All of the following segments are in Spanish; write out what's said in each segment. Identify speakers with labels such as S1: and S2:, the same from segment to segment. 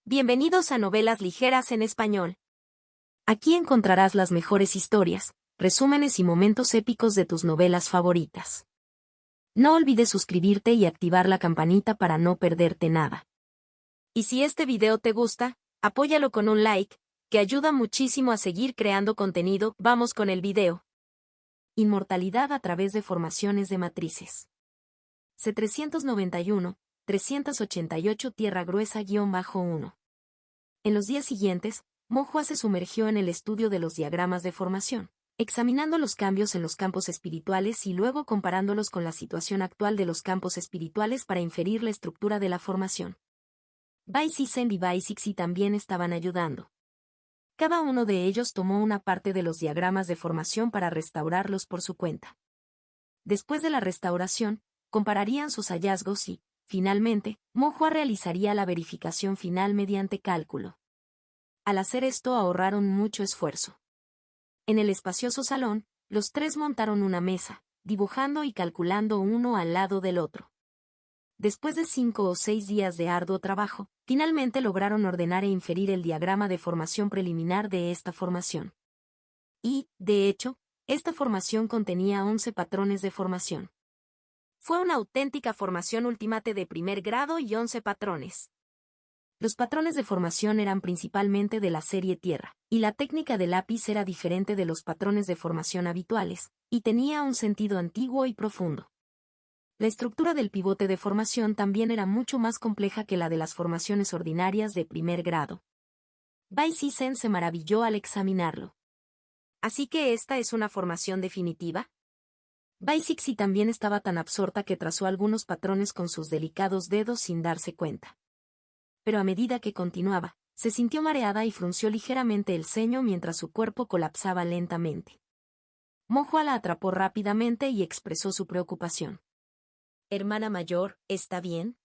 S1: Bienvenidos a Novelas Ligeras en Español. Aquí encontrarás las mejores historias, resúmenes y momentos épicos de tus novelas favoritas. No olvides suscribirte y activar la campanita para no perderte nada. Y si este video te gusta, apóyalo con un like, que ayuda muchísimo a seguir creando contenido. Vamos con el video. Inmortalidad a través de formaciones de matrices. C391, 388 Tierra Gruesa-1. En los días siguientes, Mo Hua se sumergió en el estudio de los diagramas de formación, examinando los cambios en los campos espirituales y luego comparándolos con la situación actual de los campos espirituales para inferir la estructura de la formación. Bai Sixen y Bai Sixi también estaban ayudando. Cada uno de ellos tomó una parte de los diagramas de formación para restaurarlos por su cuenta. Después de la restauración, compararían sus hallazgos y, finalmente, Mo Hua realizaría la verificación final mediante cálculo. Al hacer esto ahorraron mucho esfuerzo. En el espacioso salón, los tres montaron una mesa, dibujando y calculando uno al lado del otro. Después de 5 o 6 días de arduo trabajo, finalmente lograron ordenar e inferir el diagrama de formación preliminar de esta formación. Y, de hecho, esta formación contenía 11 patrones de formación. Fue una auténtica formación ultimate de primer grado y 11 patrones. Los patrones de formación eran principalmente de la serie Tierra, y la técnica de lápiz era diferente de los patrones de formación habituales, y tenía un sentido antiguo y profundo. La estructura del pivote de formación también era mucho más compleja que la de las formaciones ordinarias de primer grado. Bai Sixen se maravilló al examinarlo. ¿Así que esta es una formación definitiva? Bai Sixi también estaba tan absorta que trazó algunos patrones con sus delicados dedos sin darse cuenta. Pero a medida que continuaba, se sintió mareada y frunció ligeramente el ceño mientras su cuerpo colapsaba lentamente. Mo Hua la atrapó rápidamente y expresó su preocupación. «Hermana mayor, ¿está bien?»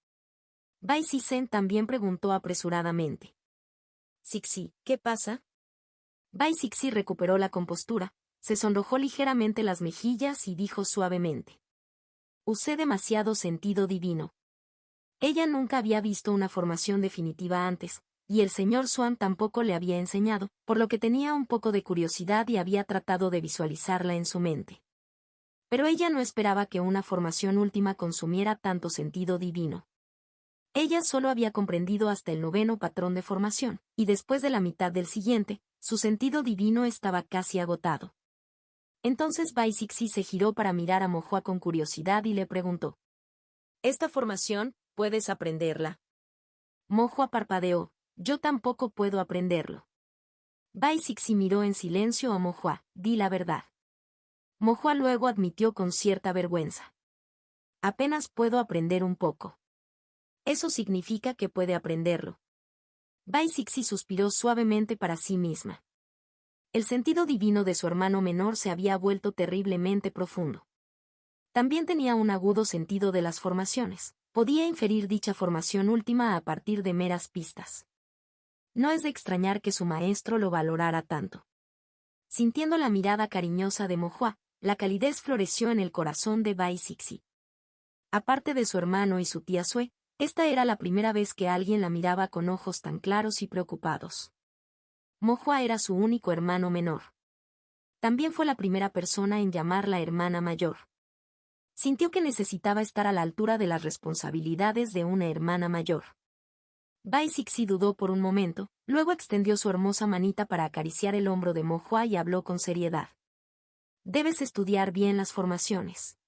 S1: Bai Sixen también preguntó apresuradamente. «Sixi, ¿qué pasa?» Bai Sixi recuperó la compostura, se sonrojó ligeramente las mejillas y dijo suavemente. «Usé demasiado sentido divino». Ella nunca había visto una formación definitiva antes, y el señor Swan tampoco le había enseñado, por lo que tenía un poco de curiosidad y había tratado de visualizarla en su mente. Pero ella no esperaba que una formación última consumiera tanto sentido divino. Ella solo había comprendido hasta el 9º patrón de formación, y después de la mitad del siguiente, su sentido divino estaba casi agotado. Entonces Bai Sixi se giró para mirar a Mo Hua con curiosidad y le preguntó. «¿Esta formación, puedes aprenderla?» Mo Hua parpadeó. «Yo tampoco puedo aprenderlo». Bai Sixi miró en silencio a Mo Hua. «Di la verdad». Mo Hua luego admitió con cierta vergüenza. «Apenas puedo aprender un poco». «Eso significa que puede aprenderlo». Bai Sixi suspiró suavemente para sí misma. El sentido divino de su hermano menor se había vuelto terriblemente profundo. También tenía un agudo sentido de las formaciones. Podía inferir dicha formación última a partir de meras pistas. No es de extrañar que su maestro lo valorara tanto. Sintiendo la mirada cariñosa de Mo Hua, la calidez floreció en el corazón de Bai Sixi. Aparte de su hermano y su tía Sue, esta era la primera vez que alguien la miraba con ojos tan claros y preocupados. Mo Hua era su único hermano menor. También fue la primera persona en llamarla hermana mayor. Sintió que necesitaba estar a la altura de las responsabilidades de una hermana mayor. Bai Sixi dudó por un momento, luego extendió su hermosa manita para acariciar el hombro de Mo Hua y habló con seriedad. «Debes estudiar bien las formaciones».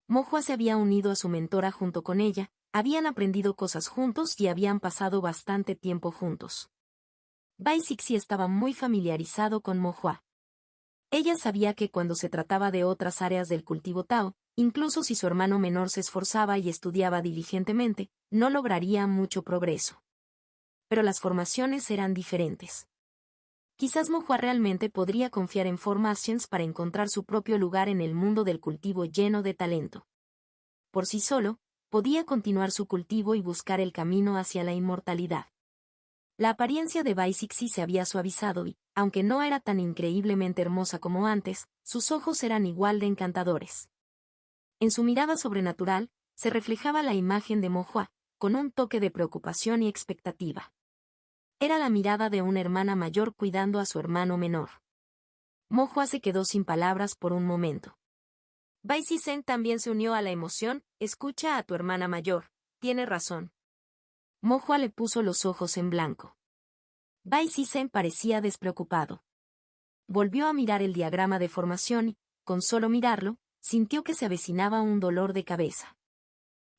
S1: Mo Hua se había unido a su mentora junto con ella, habían aprendido cosas juntos y habían pasado bastante tiempo juntos. Bai Sixi estaba muy familiarizado con Mo Hua. Ella sabía que cuando se trataba de otras áreas del cultivo Tao, incluso si su hermano menor se esforzaba y estudiaba diligentemente, no lograría mucho progreso. Pero las formaciones eran diferentes. Quizás Mo Hua realmente podría confiar en Formations para encontrar su propio lugar en el mundo del cultivo lleno de talento. Por sí solo, podía continuar su cultivo y buscar el camino hacia la inmortalidad. La apariencia de Bai Sixi se había suavizado y, aunque no era tan increíblemente hermosa como antes, sus ojos eran igual de encantadores. En su mirada sobrenatural, se reflejaba la imagen de Mo Hua, con un toque de preocupación y expectativa. Era la mirada de una hermana mayor cuidando a su hermano menor. Mo se quedó sin palabras por un momento. Bai Sisen también se unió a la emoción. Escucha a tu hermana mayor. Tiene razón. Mo le puso los ojos en blanco. Bai Sisen parecía despreocupado. Volvió a mirar el diagrama de formación y, con solo mirarlo, sintió que se avecinaba un dolor de cabeza.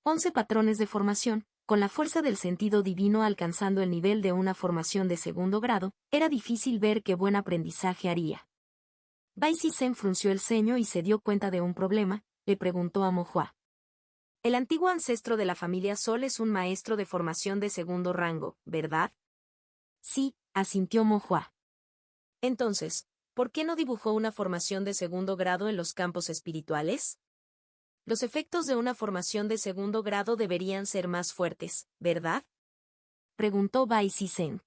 S1: 11 patrones de formación, con la fuerza del sentido divino alcanzando el nivel de una formación de segundo grado, era difícil ver qué buen aprendizaje haría. Bai Sisen frunció el ceño y se dio cuenta de un problema. Le preguntó a Mo. El antiguo ancestro de la familia Sol es un maestro de formación de segundo rango, ¿verdad? Sí, asintió Mo. Entonces, ¿por qué no dibujó una formación de segundo grado en los campos espirituales? Los efectos de una formación de segundo grado deberían ser más fuertes, ¿verdad? Preguntó Bai Sisen.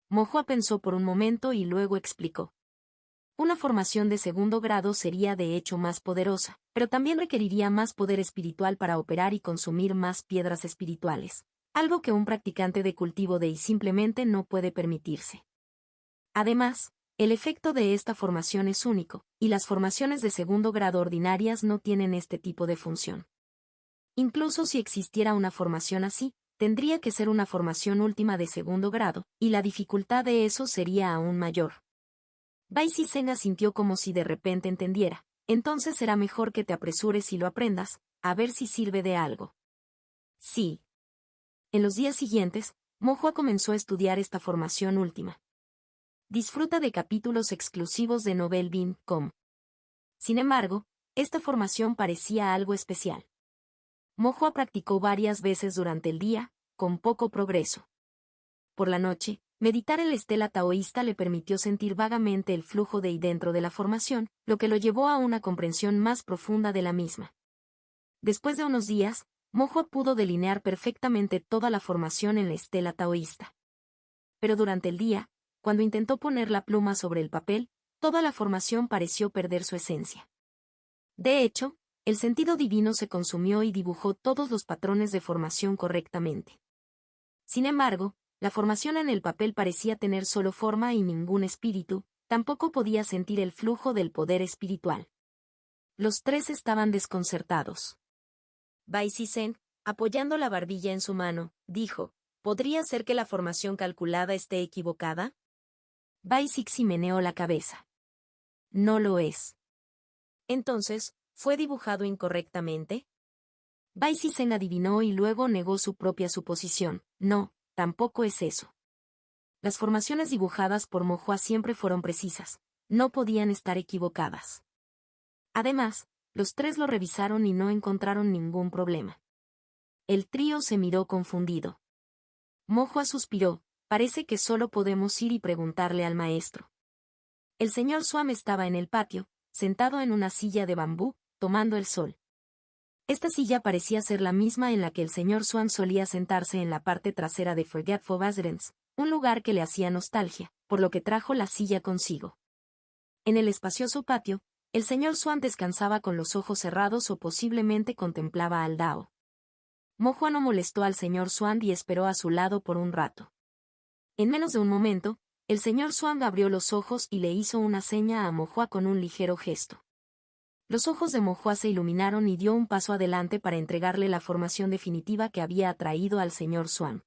S1: Mo pensó por un momento y luego explicó. Una formación de segundo grado sería de hecho más poderosa, pero también requeriría más poder espiritual para operar y consumir más piedras espirituales, algo que un practicante de cultivo de I simplemente no puede permitirse. Además, el efecto de esta formación es único, y las formaciones de segundo grado ordinarias no tienen este tipo de función. Incluso si existiera una formación así, tendría que ser una formación última de segundo grado, y la dificultad de eso sería aún mayor. Bai Sisen asintió como si de repente entendiera. Entonces será mejor que te apresures y lo aprendas, a ver si sirve de algo. Sí. En los días siguientes, Mo comenzó a estudiar esta formación última. Disfruta de capítulos exclusivos de Novelbean.com. Sin embargo, esta formación parecía algo especial. Mo practicó varias veces durante el día, con poco progreso. Por la noche, meditar en la estela taoísta le permitió sentir vagamente el flujo de I dentro de la formación, lo que lo llevó a una comprensión más profunda de la misma. Después de unos días, Mo pudo delinear perfectamente toda la formación en la estela taoísta. Pero durante el día, cuando intentó poner la pluma sobre el papel, toda la formación pareció perder su esencia. De hecho, el sentido divino se consumió y dibujó todos los patrones de formación correctamente. Sin embargo, la formación en el papel parecía tener solo forma y ningún espíritu, tampoco podía sentir el flujo del poder espiritual. Los tres estaban desconcertados. Bai Sisen, apoyando la barbilla en su mano, dijo, ¿podría ser que la formación calculada esté equivocada? Bai Sixi meneó la cabeza. No lo es. Entonces, ¿fue dibujado incorrectamente? Bai Sisen adivinó y luego negó su propia suposición. No, tampoco es eso. Las formaciones dibujadas por Mo siempre fueron precisas. No podían estar equivocadas. Además, los tres lo revisaron y no encontraron ningún problema. El trío se miró confundido. Mo suspiró. Parece que solo podemos ir y preguntarle al maestro. El señor Swam estaba en el patio, sentado en una silla de bambú, tomando el sol. Esta silla parecía ser la misma en la que el señor Swan solía sentarse en la parte trasera de Forgetful Residence, un lugar que le hacía nostalgia, por lo que trajo la silla consigo. En el espacioso patio, el señor Swan descansaba con los ojos cerrados o posiblemente contemplaba al Dao. Mo no molestó al señor Swan y esperó a su lado por un rato. En menos de un momento, el señor Swan abrió los ojos y le hizo una seña a Mo con un ligero gesto. Los ojos de Mo se iluminaron y dio un paso adelante para entregarle la formación definitiva que había atraído al señor Swan.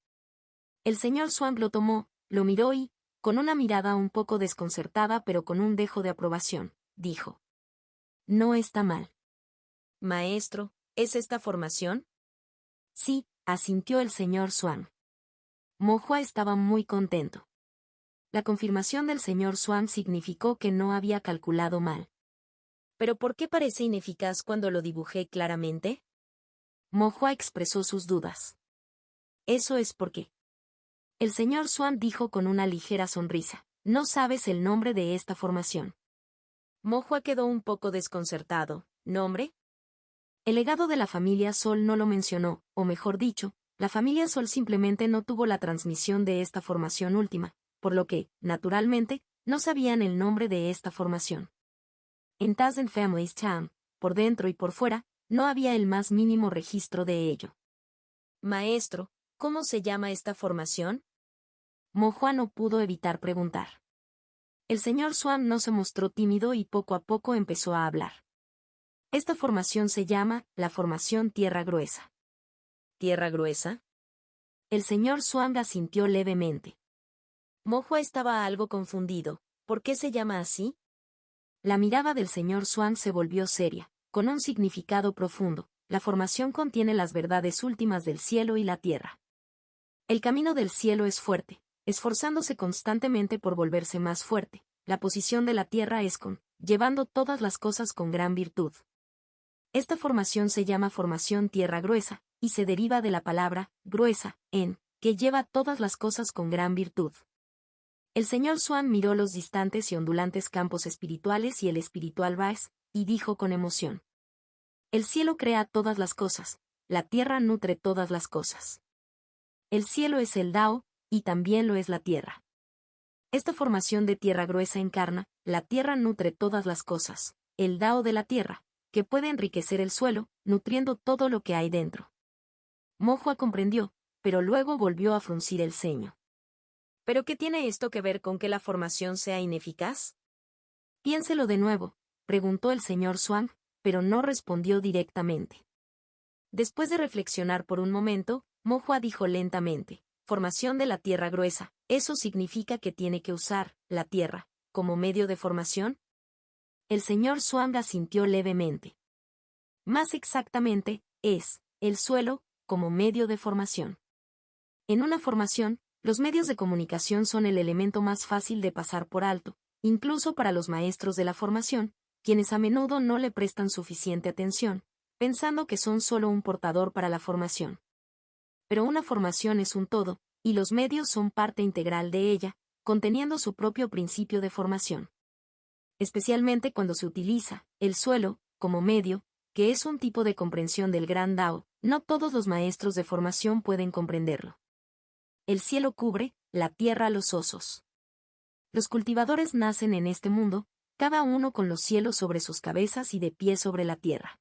S1: El señor Swan lo tomó, lo miró y, con una mirada un poco desconcertada pero con un dejo de aprobación, dijo. No está mal. Maestro, ¿es esta formación? Sí, asintió el señor Swan. Mo estaba muy contento. La confirmación del señor Swan significó que no había calculado mal. ¿Pero por qué parece ineficaz cuando lo dibujé claramente? Mo expresó sus dudas. Eso es porque. El señor Swan dijo con una ligera sonrisa, no sabes el nombre de esta formación. Mo quedó un poco desconcertado. ¿Nombre? El legado de la familia Sol no lo mencionó, o mejor dicho, la familia Sol simplemente no tuvo la transmisión de esta formación última, por lo que, naturalmente, no sabían el nombre de esta formación. En Tazen Family's Town, por dentro y por fuera, no había el más mínimo registro de ello. Maestro, ¿cómo se llama esta formación? Mo no pudo evitar preguntar. El señor Swan no se mostró tímido y poco a poco empezó a hablar. Esta formación se llama la formación tierra gruesa. ¿Tierra gruesa? El señor Swan asintió levemente. Mo estaba algo confundido. ¿Por qué se llama así? La mirada del señor Swan se volvió seria, con un significado profundo. La formación contiene las verdades últimas del cielo y la tierra. El camino del cielo es fuerte, esforzándose constantemente por volverse más fuerte. La posición de la tierra es llevando todas las cosas con gran virtud. Esta formación se llama formación tierra gruesa, y se deriva de la palabra gruesa, que lleva todas las cosas con gran virtud. El señor Swan miró los distantes y ondulantes campos espirituales y el espiritual Baes, y dijo con emoción. El cielo crea todas las cosas, la tierra nutre todas las cosas. El cielo es el Dao, y también lo es la tierra. Esta formación de tierra gruesa encarna, la tierra nutre todas las cosas, el Dao de la tierra, que puede enriquecer el suelo, nutriendo todo lo que hay dentro. Mo comprendió, pero luego volvió a fruncir el ceño. ¿Pero qué tiene esto que ver con que la formación sea ineficaz? Piénselo de nuevo, preguntó el señor Swan, pero no respondió directamente. Después de reflexionar por un momento, Mo dijo lentamente, formación de la tierra gruesa, ¿eso significa que tiene que usar la tierra como medio de formación? El señor Swan asintió levemente. Más exactamente, es el suelo como medio de formación. En una formación, los medios de comunicación son el elemento más fácil de pasar por alto, incluso para los maestros de la formación, quienes a menudo no le prestan suficiente atención, pensando que son solo un portador para la formación. Pero una formación es un todo, y los medios son parte integral de ella, conteniendo su propio principio de formación. Especialmente cuando se utiliza el suelo como medio, que es un tipo de comprensión del gran Dao, no todos los maestros de formación pueden comprenderlo. El cielo cubre, la tierra los osos. Los cultivadores nacen en este mundo, cada uno con los cielos sobre sus cabezas y de pie sobre la tierra.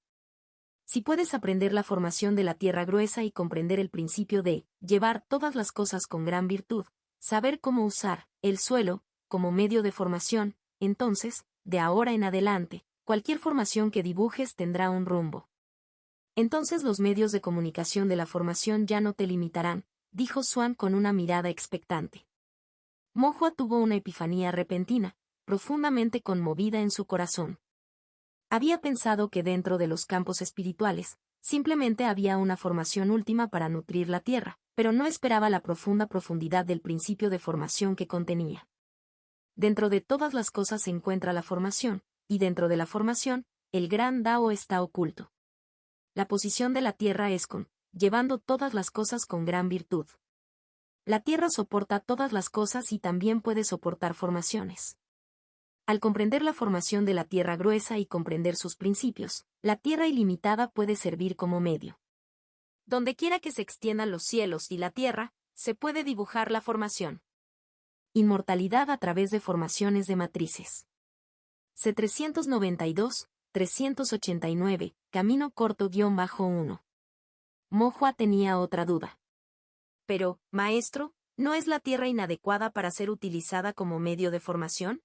S1: Si puedes aprender la formación de la tierra gruesa y comprender el principio de llevar todas las cosas con gran virtud, saber cómo usar el suelo como medio de formación, entonces, de ahora en adelante, cualquier formación que dibujes tendrá un rumbo. Entonces los medios de comunicación de la formación ya no te limitarán, dijo Swan con una mirada expectante. Mo tuvo una epifanía repentina, profundamente conmovida en su corazón. Había pensado que dentro de los campos espirituales, simplemente había una formación última para nutrir la tierra, pero no esperaba la profunda profundidad del principio de formación que contenía. Dentro de todas las cosas se encuentra la formación, y dentro de la formación, el gran Dao está oculto. La posición de la tierra es llevando todas las cosas con gran virtud. La tierra soporta todas las cosas y también puede soportar formaciones. Al comprender la formación de la tierra gruesa y comprender sus principios, la tierra ilimitada puede servir como medio. Donde quiera que se extiendan los cielos y la tierra, se puede dibujar la formación. Inmortalidad a través de formaciones de matrices. C392, 389, camino corto-1. Mo tenía otra duda. Pero, maestro, ¿no es la tierra inadecuada para ser utilizada como medio de formación?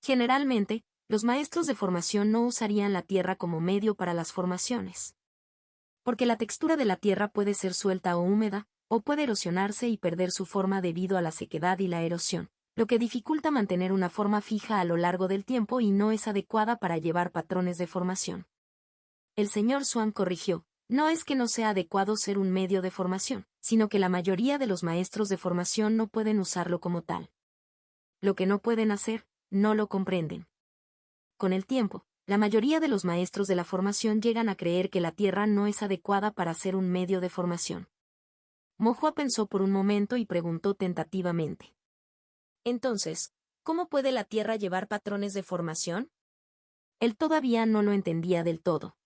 S1: Generalmente, los maestros de formación no usarían la tierra como medio para las formaciones. Porque la textura de la tierra puede ser suelta o húmeda, o puede erosionarse y perder su forma debido a la sequedad y la erosión, lo que dificulta mantener una forma fija a lo largo del tiempo y no es adecuada para llevar patrones de formación. El señor Swan corrigió, no es que no sea adecuado ser un medio de formación, sino que la mayoría de los maestros de formación no pueden usarlo como tal. Lo que no pueden hacer, no lo comprenden. Con el tiempo, la mayoría de los maestros de la formación llegan a creer que la tierra no es adecuada para ser un medio de formación. Mo pensó por un momento y preguntó tentativamente. Entonces, ¿cómo puede la tierra llevar patrones de formación? Él todavía no lo entendía del todo.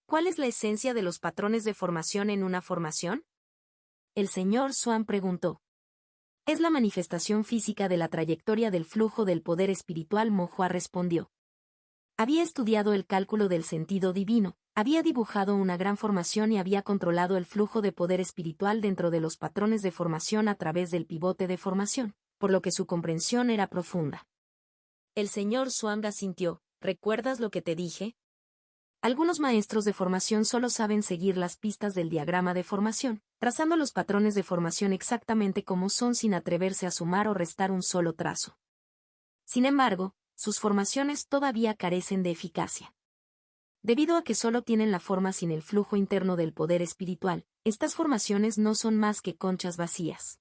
S1: ¿Cuál es la esencia de los patrones de formación en una formación? El señor Swan preguntó. Es la manifestación física de la trayectoria del flujo del poder espiritual. Mo respondió. Había estudiado el cálculo del sentido divino, Había dibujado una gran formación y había controlado el flujo de poder espiritual dentro de los patrones de formación a través del pivote de formación, por lo que su comprensión era profunda. El señor Swan asintió. ¿Recuerdas lo que te dije? Algunos maestros de formación solo saben seguir las pistas del diagrama de formación, trazando los patrones de formación exactamente como son sin atreverse a sumar o restar un solo trazo. Sin embargo, sus formaciones todavía carecen de eficacia. Debido a que solo tienen la forma sin el flujo interno del poder espiritual, estas formaciones no son más que conchas vacías.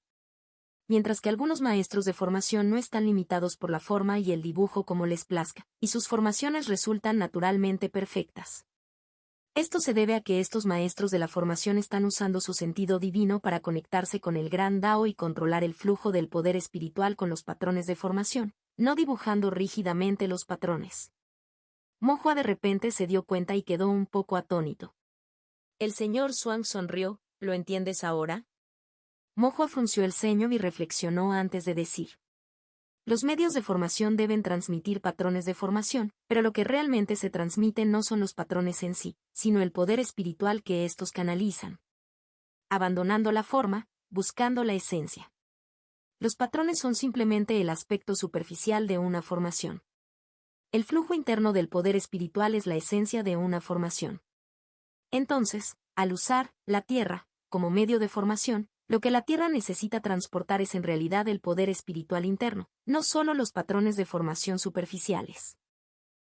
S1: Mientras que algunos maestros de formación no están limitados por la forma y el dibujo como les plazca, y sus formaciones resultan naturalmente perfectas. Esto se debe a que estos maestros de la formación están usando su sentido divino para conectarse con el gran Dao y controlar el flujo del poder espiritual con los patrones de formación, no dibujando rígidamente los patrones. Mo Hua de repente se dio cuenta y quedó un poco atónito. El señor Swan sonrió. ¿Lo entiendes ahora? Mo Hua frunció el ceño y reflexionó antes de decir. Los medios de formación deben transmitir patrones de formación, pero lo que realmente se transmite no son los patrones en sí, sino el poder espiritual que estos canalizan. Abandonando la forma, buscando la esencia. Los patrones son simplemente el aspecto superficial de una formación. El flujo interno del poder espiritual es la esencia de una formación. Entonces, al usar la Tierra como medio de formación, lo que la Tierra necesita transportar es en realidad el poder espiritual interno, no solo los patrones de formación superficiales.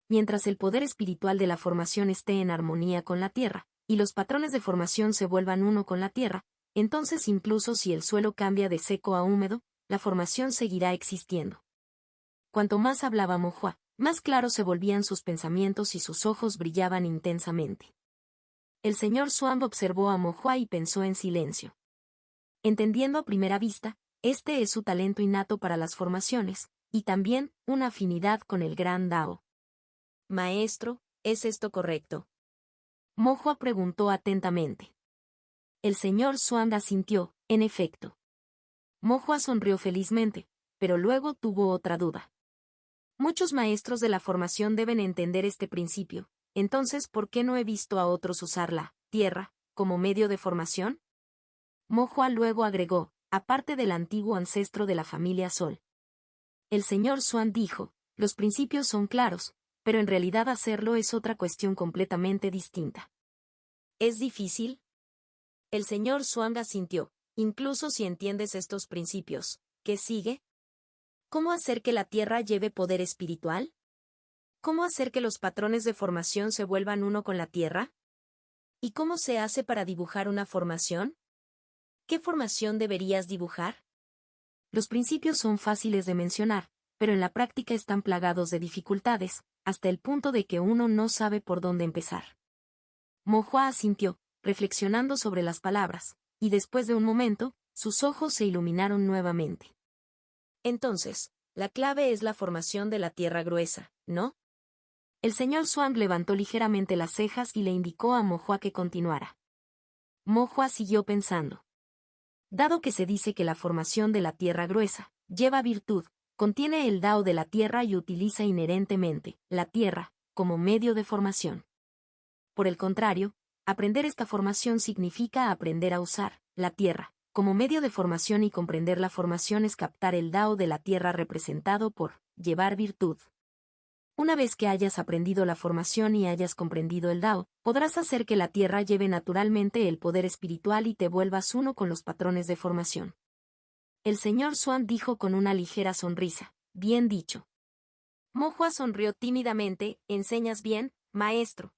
S1: Mientras el poder espiritual de la formación esté en armonía con la Tierra, y los patrones de formación se vuelvan uno con la Tierra, entonces incluso si el suelo cambia de seco a húmedo, la formación seguirá existiendo. Cuanto más hablaba Mo Hua, más claros se volvían sus pensamientos y sus ojos brillaban intensamente. El señor Swan observó a Mo Hua y pensó en silencio. Entendiendo a primera vista, este es su talento innato para las formaciones, y también una afinidad con el gran Dao. Maestro, ¿es esto correcto? Mo Hua preguntó atentamente. El señor Swan asintió, en efecto. Mo Hua sonrió felizmente, pero luego tuvo otra duda. Muchos maestros de la formación deben entender este principio, entonces ¿por qué no he visto a otros usar la Tierra como medio de formación? Mo Hua luego agregó, aparte del antiguo ancestro de la familia Sol. El señor Swan dijo, los principios son claros, pero en realidad hacerlo es otra cuestión completamente distinta. ¿Es difícil? El señor Swan asintió, incluso si entiendes estos principios, ¿qué sigue? ¿Cómo hacer que la Tierra lleve poder espiritual? ¿Cómo hacer que los patrones de formación se vuelvan uno con la Tierra? ¿Y cómo se hace para dibujar una formación? ¿Qué formación deberías dibujar? Los principios son fáciles de mencionar, pero en la práctica están plagados de dificultades, hasta el punto de que uno no sabe por dónde empezar. Mo Hua asintió, reflexionando sobre las palabras, y después de un momento, sus ojos se iluminaron nuevamente. Entonces, la clave es la formación de la tierra gruesa, ¿no? El señor Swan levantó ligeramente las cejas y le indicó a Mo Hua que continuara. Mo Hua siguió pensando. Dado que se dice que la formación de la tierra gruesa lleva virtud, contiene el Dao de la tierra y utiliza inherentemente la tierra como medio de formación. Por el contrario, aprender esta formación significa aprender a usar la tierra como medio de formación y comprender la formación es captar el Dao de la tierra representado por llevar virtud. Una vez que hayas aprendido la formación y hayas comprendido el Dao, podrás hacer que la tierra lleve naturalmente el poder espiritual y te vuelvas uno con los patrones de formación. El señor Swan dijo con una ligera sonrisa, bien dicho. Mo Hua sonrió tímidamente, ¿enseñas bien, maestro?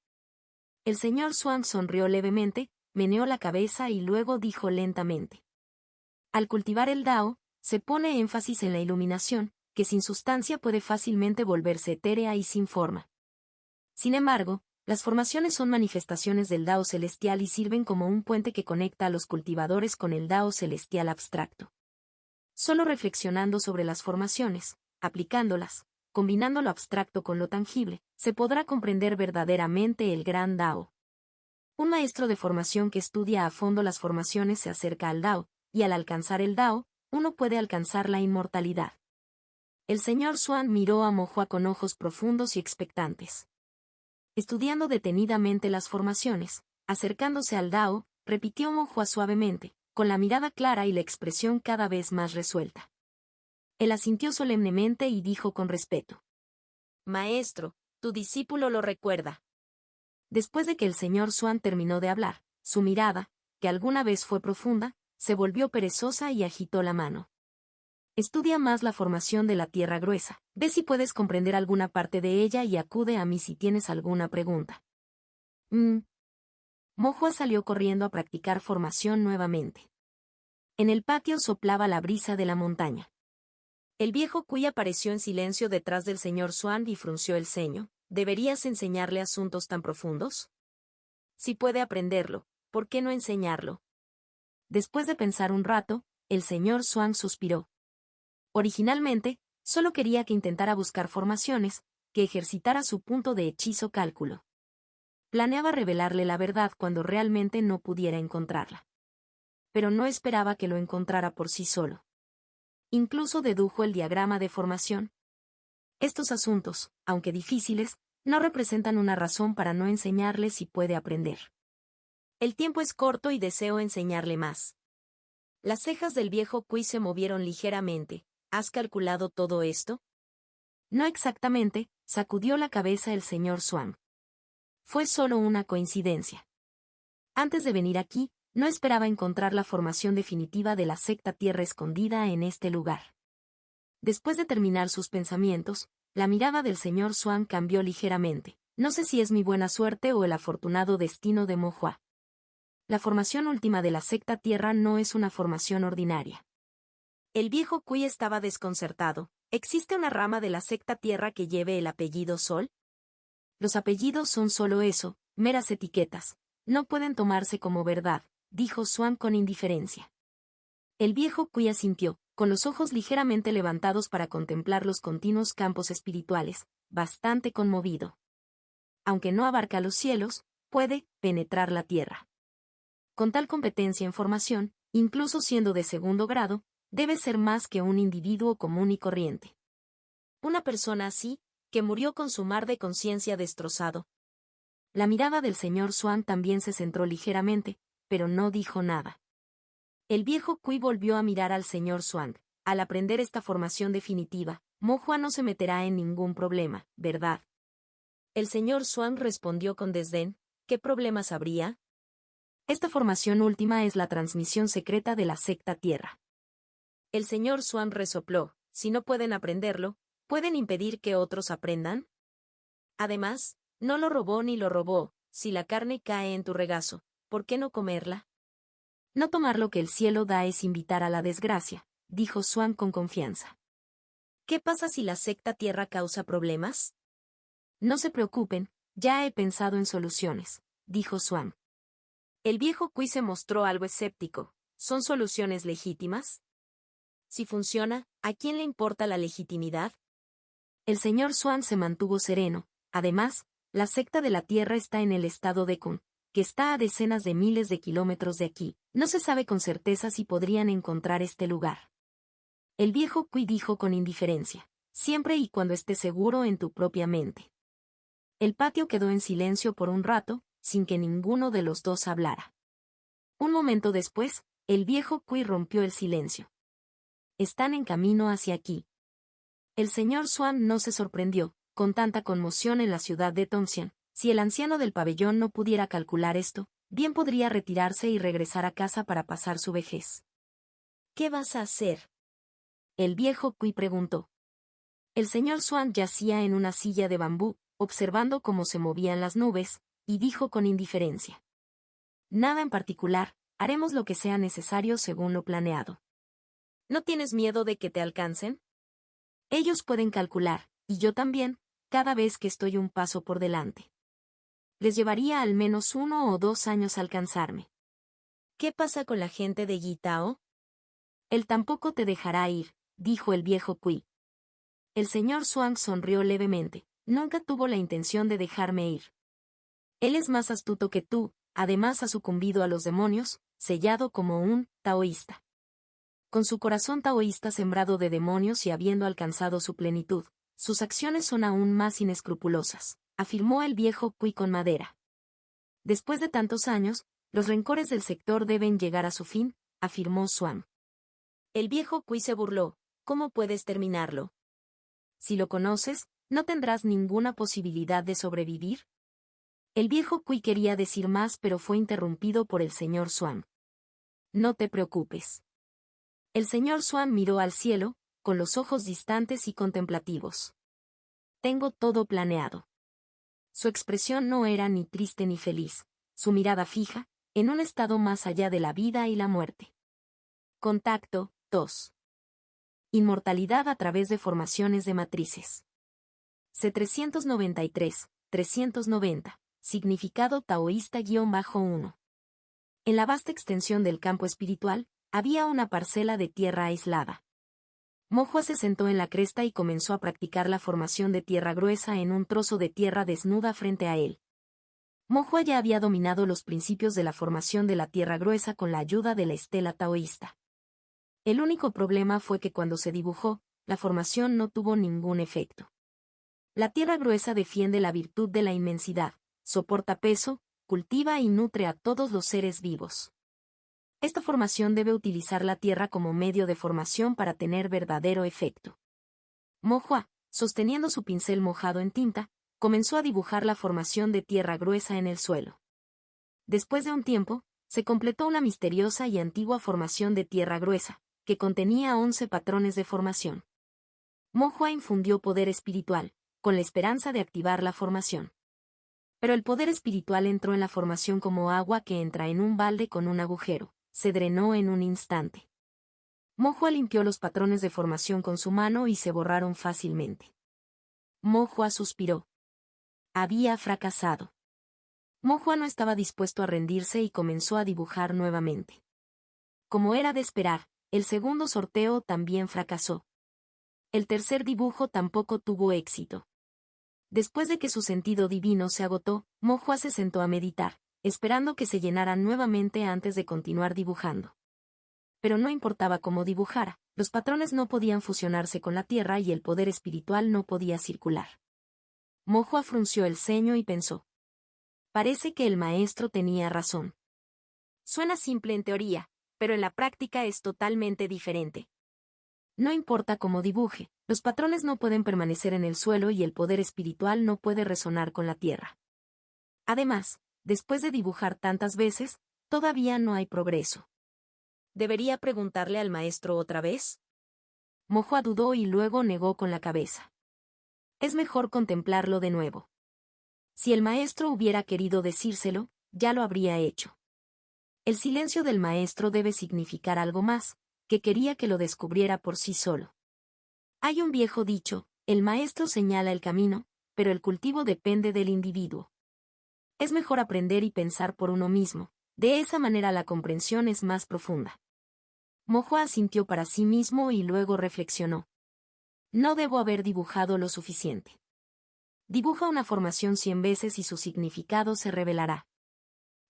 S1: El señor Swan sonrió levemente, meneó la cabeza y luego dijo lentamente. Al cultivar el Dao, se pone énfasis en la iluminación, que sin sustancia puede fácilmente volverse etérea y sin forma. Sin embargo, las formaciones son manifestaciones del Dao celestial y sirven como un puente que conecta a los cultivadores con el Dao celestial abstracto. Solo reflexionando sobre las formaciones, aplicándolas, combinando lo abstracto con lo tangible, se podrá comprender verdaderamente el gran Dao. Un maestro de formación que estudia a fondo las formaciones se acerca al Dao, y al alcanzar el Dao, uno puede alcanzar la inmortalidad. El señor Swan miró a Mo Hua con ojos profundos y expectantes. Estudiando detenidamente las formaciones, acercándose al Dao, repitió Mo suavemente, con la mirada clara y la expresión cada vez más resuelta. Él asintió solemnemente y dijo con respeto: Maestro, tu discípulo lo recuerda. Después de que el señor Xuan terminó de hablar, su mirada, que alguna vez fue profunda, se volvió perezosa y agitó la mano. Estudia más la formación de la tierra gruesa, ve si puedes comprender alguna parte de ella y acude a mí si tienes alguna pregunta. Mo salió corriendo a practicar formación nuevamente. En el patio soplaba la brisa de la montaña. El viejo Cui apareció en silencio detrás del señor Xuan y frunció el ceño. ¿Deberías enseñarle asuntos tan profundos? Si puede aprenderlo, ¿por qué no enseñarlo? Después de pensar un rato, el señor Xuan suspiró. Originalmente, solo quería que intentara buscar formaciones, que ejercitara su punto de hechizo cálculo. Planeaba revelarle la verdad cuando realmente no pudiera encontrarla. Pero no esperaba que lo encontrara por sí solo. Incluso dedujo el diagrama de formación. Estos asuntos, aunque difíciles, no representan una razón para no enseñarle si puede aprender. El tiempo es corto y deseo enseñarle más. Las cejas del viejo Cui se movieron ligeramente. ¿Has calculado todo esto? No exactamente, sacudió la cabeza el señor Xuan. Fue solo una coincidencia. Antes de venir aquí, no esperaba encontrar la formación definitiva de la secta Tierra Escondida en este lugar. Después de terminar sus pensamientos, la mirada del señor Xuan cambió ligeramente. No sé si es mi buena suerte o el afortunado destino de Mo Hua. La formación última de la secta Tierra no es una formación ordinaria. El viejo Cui estaba desconcertado. ¿Existe una rama de la secta Tierra que lleve el apellido Sol? Los apellidos son solo eso, meras etiquetas. No pueden tomarse como verdad, dijo Xuan con indiferencia. El viejo Cui asintió, con los ojos ligeramente levantados para contemplar los continuos campos espirituales, bastante conmovido. Aunque no abarca los cielos, puede penetrar la tierra. Con tal competencia en formación, incluso siendo de segundo grado, debe ser más que un individuo común y corriente. Una persona así, que murió con su mar de conciencia destrozado. La mirada del señor Xuan también se centró ligeramente, pero no dijo nada. El viejo Cui volvió a mirar al señor Xuan. Al aprender esta formación definitiva, Mo Hua no se meterá en ningún problema, ¿verdad? El señor Xuan respondió con desdén. ¿Qué problemas habría? Esta formación última es la transmisión secreta de la secta Tierra. El señor Xuan resopló. Si no pueden aprenderlo, ¿pueden impedir que otros aprendan? Además, no lo robó ni lo robó. Si la carne cae en tu regazo, ¿por qué no comerla? No tomar lo que el cielo da es invitar a la desgracia, dijo Xuan con confianza. ¿Qué pasa si la secta Tierra causa problemas? No se preocupen, ya he pensado en soluciones, dijo Xuan. El viejo Cui se mostró algo escéptico. ¿Son soluciones legítimas? Si funciona, ¿a quién le importa la legitimidad? El señor Xuan se mantuvo sereno. Además, la secta de la Tierra está en el estado de Kun, que está a decenas de miles de kilómetros de aquí. No se sabe con certeza si podrían encontrar este lugar. El viejo Cui dijo con indiferencia. Siempre y cuando esté seguro en tu propia mente. El patio quedó en silencio por un rato, sin que ninguno de los dos hablara. Un momento después, el viejo Cui rompió el silencio. Están en camino hacia aquí. El señor Xuan no se sorprendió, con tanta conmoción en la ciudad de Tongxian. Si el anciano del pabellón no pudiera calcular esto, bien podría retirarse y regresar a casa para pasar su vejez. ¿Qué vas a hacer? El viejo Cui preguntó. El señor Xuan yacía en una silla de bambú, observando cómo se movían las nubes, y dijo con indiferencia. Nada en particular, haremos lo que sea necesario según lo planeado. ¿No tienes miedo de que te alcancen? Ellos pueden calcular, y yo también, cada vez que estoy un paso por delante. Les llevaría al menos 1 o 2 años alcanzarme. ¿Qué pasa con la gente de Yitao? Él tampoco te dejará ir, dijo el viejo Cui. El señor Xuan sonrió levemente. Nunca tuvo la intención de dejarme ir. Él es más astuto que tú, además ha sucumbido a los demonios, sellado como un taoísta. Con su corazón taoísta sembrado de demonios y habiendo alcanzado su plenitud, sus acciones son aún más inescrupulosas. afirmó el viejo Cui con madera. Después de tantos años, los rencores del sector deben llegar a su fin, afirmó Swan. El viejo Cui se burló. ¿Cómo puedes terminarlo? Si lo conoces, ¿no tendrás ninguna posibilidad de sobrevivir? El viejo Cui quería decir más, pero fue interrumpido por el señor Swan. No te preocupes. El señor Swan miró al cielo, con los ojos distantes y contemplativos. Tengo todo planeado. Su expresión no era ni triste ni feliz, su mirada fija, en un estado más allá de la vida y la muerte. Contacto 2. Inmortalidad a través de formaciones de matrices. C393, 390. Significado taoísta-1. En la vasta extensión del campo espiritual, había una parcela de tierra aislada. Mo se sentó en la cresta y comenzó a practicar la formación de tierra gruesa en un trozo de tierra desnuda frente a él. Mo ya había dominado los principios de la formación de la tierra gruesa con la ayuda de la estela taoísta. El único problema fue que cuando se dibujó, la formación no tuvo ningún efecto. La tierra gruesa defiende la virtud de la inmensidad, soporta peso, cultiva y nutre a todos los seres vivos. Esta formación debe utilizar la tierra como medio de formación para tener verdadero efecto. Mo Hua, sosteniendo su pincel mojado en tinta, comenzó a dibujar la formación de tierra gruesa en el suelo. Después de un tiempo, se completó una misteriosa y antigua formación de tierra gruesa, que contenía 11 patrones de formación. Mo Hua infundió poder espiritual, con la esperanza de activar la formación. Pero el poder espiritual entró en la formación como agua que entra en un balde con un agujero, se drenó en un instante. Mo Hua limpió los patrones de formación con su mano y se borraron fácilmente. Mo Hua suspiró. Había fracasado. Mo Hua no estaba dispuesto a rendirse y comenzó a dibujar nuevamente. Como era de esperar, el segundo sorteo también fracasó. El tercer dibujo tampoco tuvo éxito. Después de que su sentido divino se agotó, Mo Hua se sentó a meditar, esperando que se llenara nuevamente antes de continuar dibujando. Pero no importaba cómo dibujara, los patrones no podían fusionarse con la tierra y el poder espiritual no podía circular. Mo Hua frunció el ceño y pensó. Parece que el maestro tenía razón. Suena simple en teoría, pero en la práctica es totalmente diferente. No importa cómo dibuje, los patrones no pueden permanecer en el suelo y el poder espiritual no puede resonar con la tierra. Además, después de dibujar tantas veces, todavía no hay progreso. ¿Debería preguntarle al maestro otra vez? Mo Hua dudó y luego negó con la cabeza. Es mejor contemplarlo de nuevo. Si el maestro hubiera querido decírselo, ya lo habría hecho. El silencio del maestro debe significar algo más, que quería que lo descubriera por sí solo. Hay un viejo dicho, el maestro señala el camino, pero el cultivo depende del individuo. Es mejor aprender y pensar por uno mismo, de esa manera la comprensión es más profunda. Mo Hua asintió para sí mismo y luego reflexionó. No debo haber dibujado lo suficiente. Dibuja una formación 100 veces y su significado se revelará.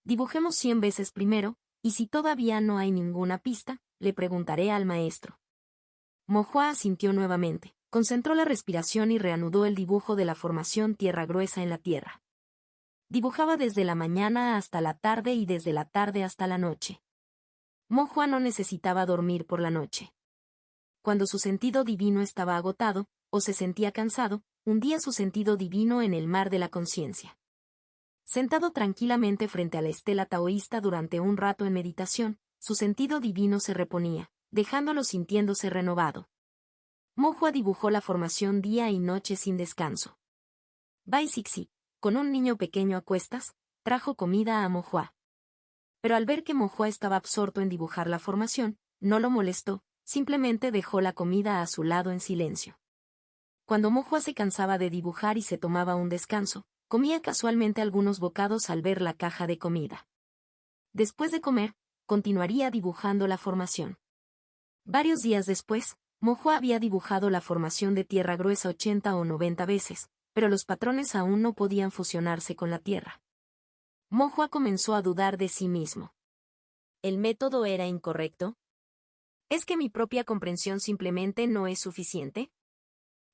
S1: Dibujemos 100 veces primero, y si todavía no hay ninguna pista, le preguntaré al maestro. Mo Hua asintió nuevamente, concentró la respiración y reanudó el dibujo de la formación tierra gruesa en la tierra. Dibujaba desde la mañana hasta la tarde y desde la tarde hasta la noche. Mo Hua no necesitaba dormir por la noche. Cuando su sentido divino estaba agotado, o se sentía cansado, hundía su sentido divino en el mar de la conciencia. Sentado tranquilamente frente a la estela taoísta durante un rato en meditación, su sentido divino se reponía, dejándolo sintiéndose renovado. Mo Hua dibujó la formación día y noche sin descanso. Bai Sixi, con un niño pequeño a cuestas, trajo comida a Mo Hua. Pero al ver que Mo Hua estaba absorto en dibujar la formación, no lo molestó, simplemente dejó la comida a su lado en silencio. Cuando Mo Hua se cansaba de dibujar y se tomaba un descanso, comía casualmente algunos bocados al ver la caja de comida. Después de comer, continuaría dibujando la formación. Varios días después, Mo Hua había dibujado la formación de tierra gruesa 80 o 90 veces, pero los patrones aún no podían fusionarse con la tierra. Mo Hua comenzó a dudar de sí mismo. ¿El método era incorrecto? ¿Es que mi propia comprensión simplemente no es suficiente?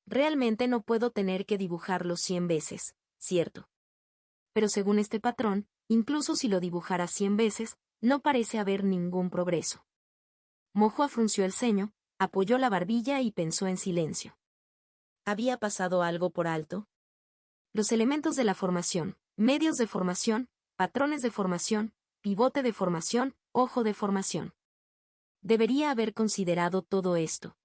S1: ¿Realmente no puedo tener que dibujarlo 100 veces, cierto. Pero según este patrón, incluso si lo dibujara 100 veces, no parece haber ningún progreso. Mojoa frunció el ceño, apoyó la barbilla y pensó en silencio. ¿Había pasado algo por alto? Los elementos de la formación, medios de formación, patrones de formación, pivote de formación, ojo de formación. Debería haber considerado todo esto.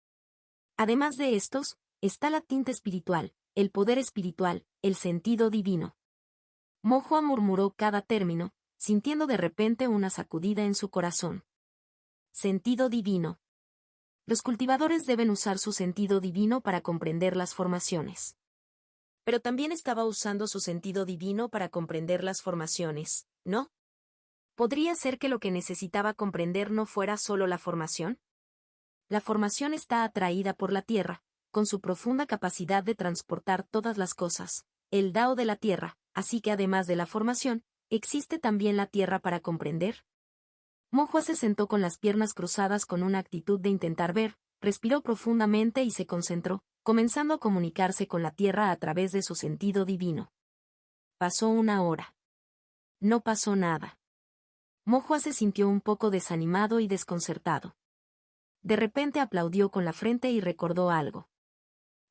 S1: Además de estos, está la tinta espiritual, el poder espiritual, el sentido divino. Mojoa murmuró cada término, sintiendo de repente una sacudida en su corazón. Sentido divino. Los cultivadores deben usar su sentido divino para comprender las formaciones. Pero también estaba usando su sentido divino para comprender las formaciones, ¿no? ¿Podría ser que lo que necesitaba comprender no fuera solo la formación? La formación está atraída por la tierra, con su profunda capacidad de transportar todas las cosas, el Dao de la tierra, así que además de la formación, ¿existe también la tierra para comprender? Mojoa se sentó con las piernas cruzadas con una actitud de intentar ver, respiró profundamente y se concentró, comenzando a comunicarse con la tierra a través de su sentido divino. Pasó una hora. No pasó nada. Mojoa se sintió un poco desanimado y desconcertado. De repente aplaudió con la frente y recordó algo.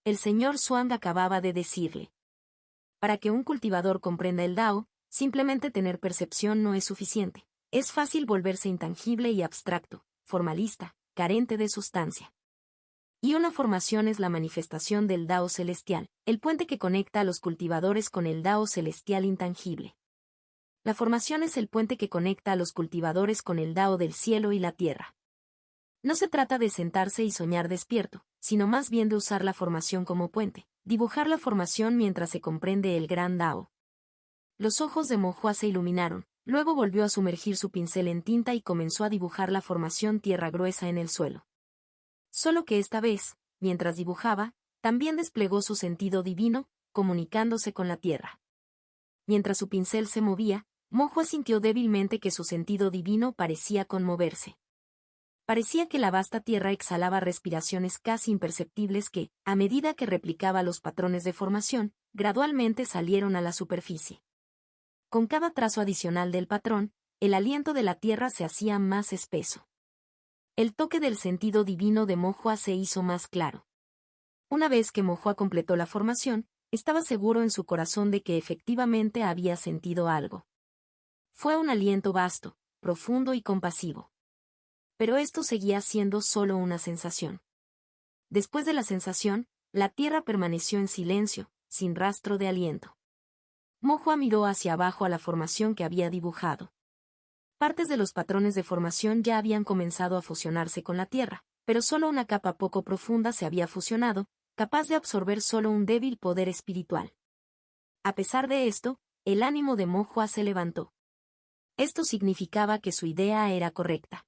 S1: El señor Zhuang acababa de decirle. Para que un cultivador comprenda el Dao, simplemente tener percepción no es suficiente. Es fácil volverse intangible y abstracto, formalista, carente de sustancia. Y una formación es la manifestación del Dao celestial, el puente que conecta a los cultivadores con el Dao celestial intangible. La formación es el puente que conecta a los cultivadores con el Dao del cielo y la tierra. No se trata de sentarse y soñar despierto, sino más bien de usar la formación como puente, dibujar la formación mientras se comprende el gran Dao. Los ojos de Mojoa se iluminaron, luego volvió a sumergir su pincel en tinta y comenzó a dibujar la formación tierra gruesa en el suelo. Solo que esta vez, mientras dibujaba, también desplegó su sentido divino, comunicándose con la tierra. Mientras su pincel se movía, Mojoa sintió débilmente que su sentido divino parecía conmoverse. Parecía que la vasta tierra exhalaba respiraciones casi imperceptibles que, a medida que replicaba los patrones de formación, gradualmente salieron a la superficie. Con cada trazo adicional del patrón, el aliento de la tierra se hacía más espeso. El toque del sentido divino de Mojoa se hizo más claro. Una vez que Mojoa completó la formación, estaba seguro en su corazón de que efectivamente había sentido algo. Fue un aliento vasto, profundo y compasivo. Pero esto seguía siendo solo una sensación. Después de la sensación, la tierra permaneció en silencio, sin rastro de aliento. Mojoa miró hacia abajo a la formación que había dibujado. Partes de los patrones de formación ya habían comenzado a fusionarse con la tierra, pero solo una capa poco profunda se había fusionado, capaz de absorber solo un débil poder espiritual. A pesar de esto, el ánimo de Mojoa se levantó. Esto significaba que su idea era correcta.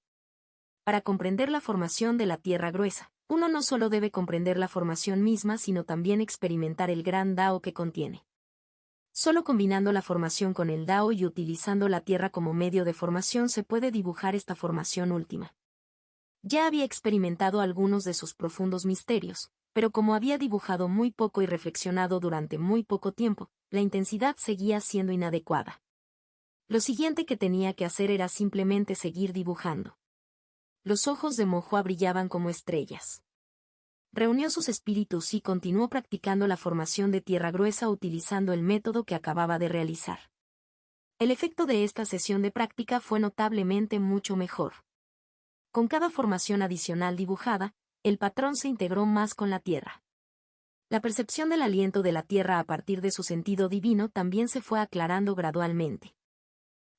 S1: Para comprender la formación de la tierra gruesa, uno no solo debe comprender la formación misma sino también experimentar el gran Dao que contiene. Solo combinando la formación con el Dao y utilizando la tierra como medio de formación se puede dibujar esta formación última. Ya había experimentado algunos de sus profundos misterios, pero como había dibujado muy poco y reflexionado durante muy poco tiempo, la intensidad seguía siendo inadecuada. Lo siguiente que tenía que hacer era simplemente seguir dibujando. Los ojos de Mojoa brillaban como estrellas. Reunió sus espíritus y continuó practicando la formación de tierra gruesa utilizando el método que acababa de realizar. El efecto de esta sesión de práctica fue notablemente mucho mejor. Con cada formación adicional dibujada, el patrón se integró más con la tierra. La percepción del aliento de la tierra a partir de su sentido divino también se fue aclarando gradualmente.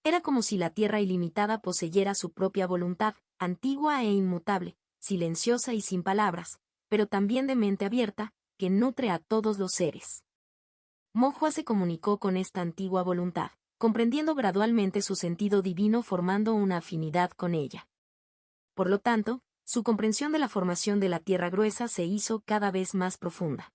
S1: Era como si la tierra ilimitada poseyera su propia voluntad, antigua e inmutable, silenciosa y sin palabras, pero también de mente abierta, que nutre a todos los seres. Mojoa se comunicó con esta antigua voluntad, comprendiendo gradualmente su sentido divino formando una afinidad con ella. Por lo tanto, su comprensión de la formación de la tierra gruesa se hizo cada vez más profunda.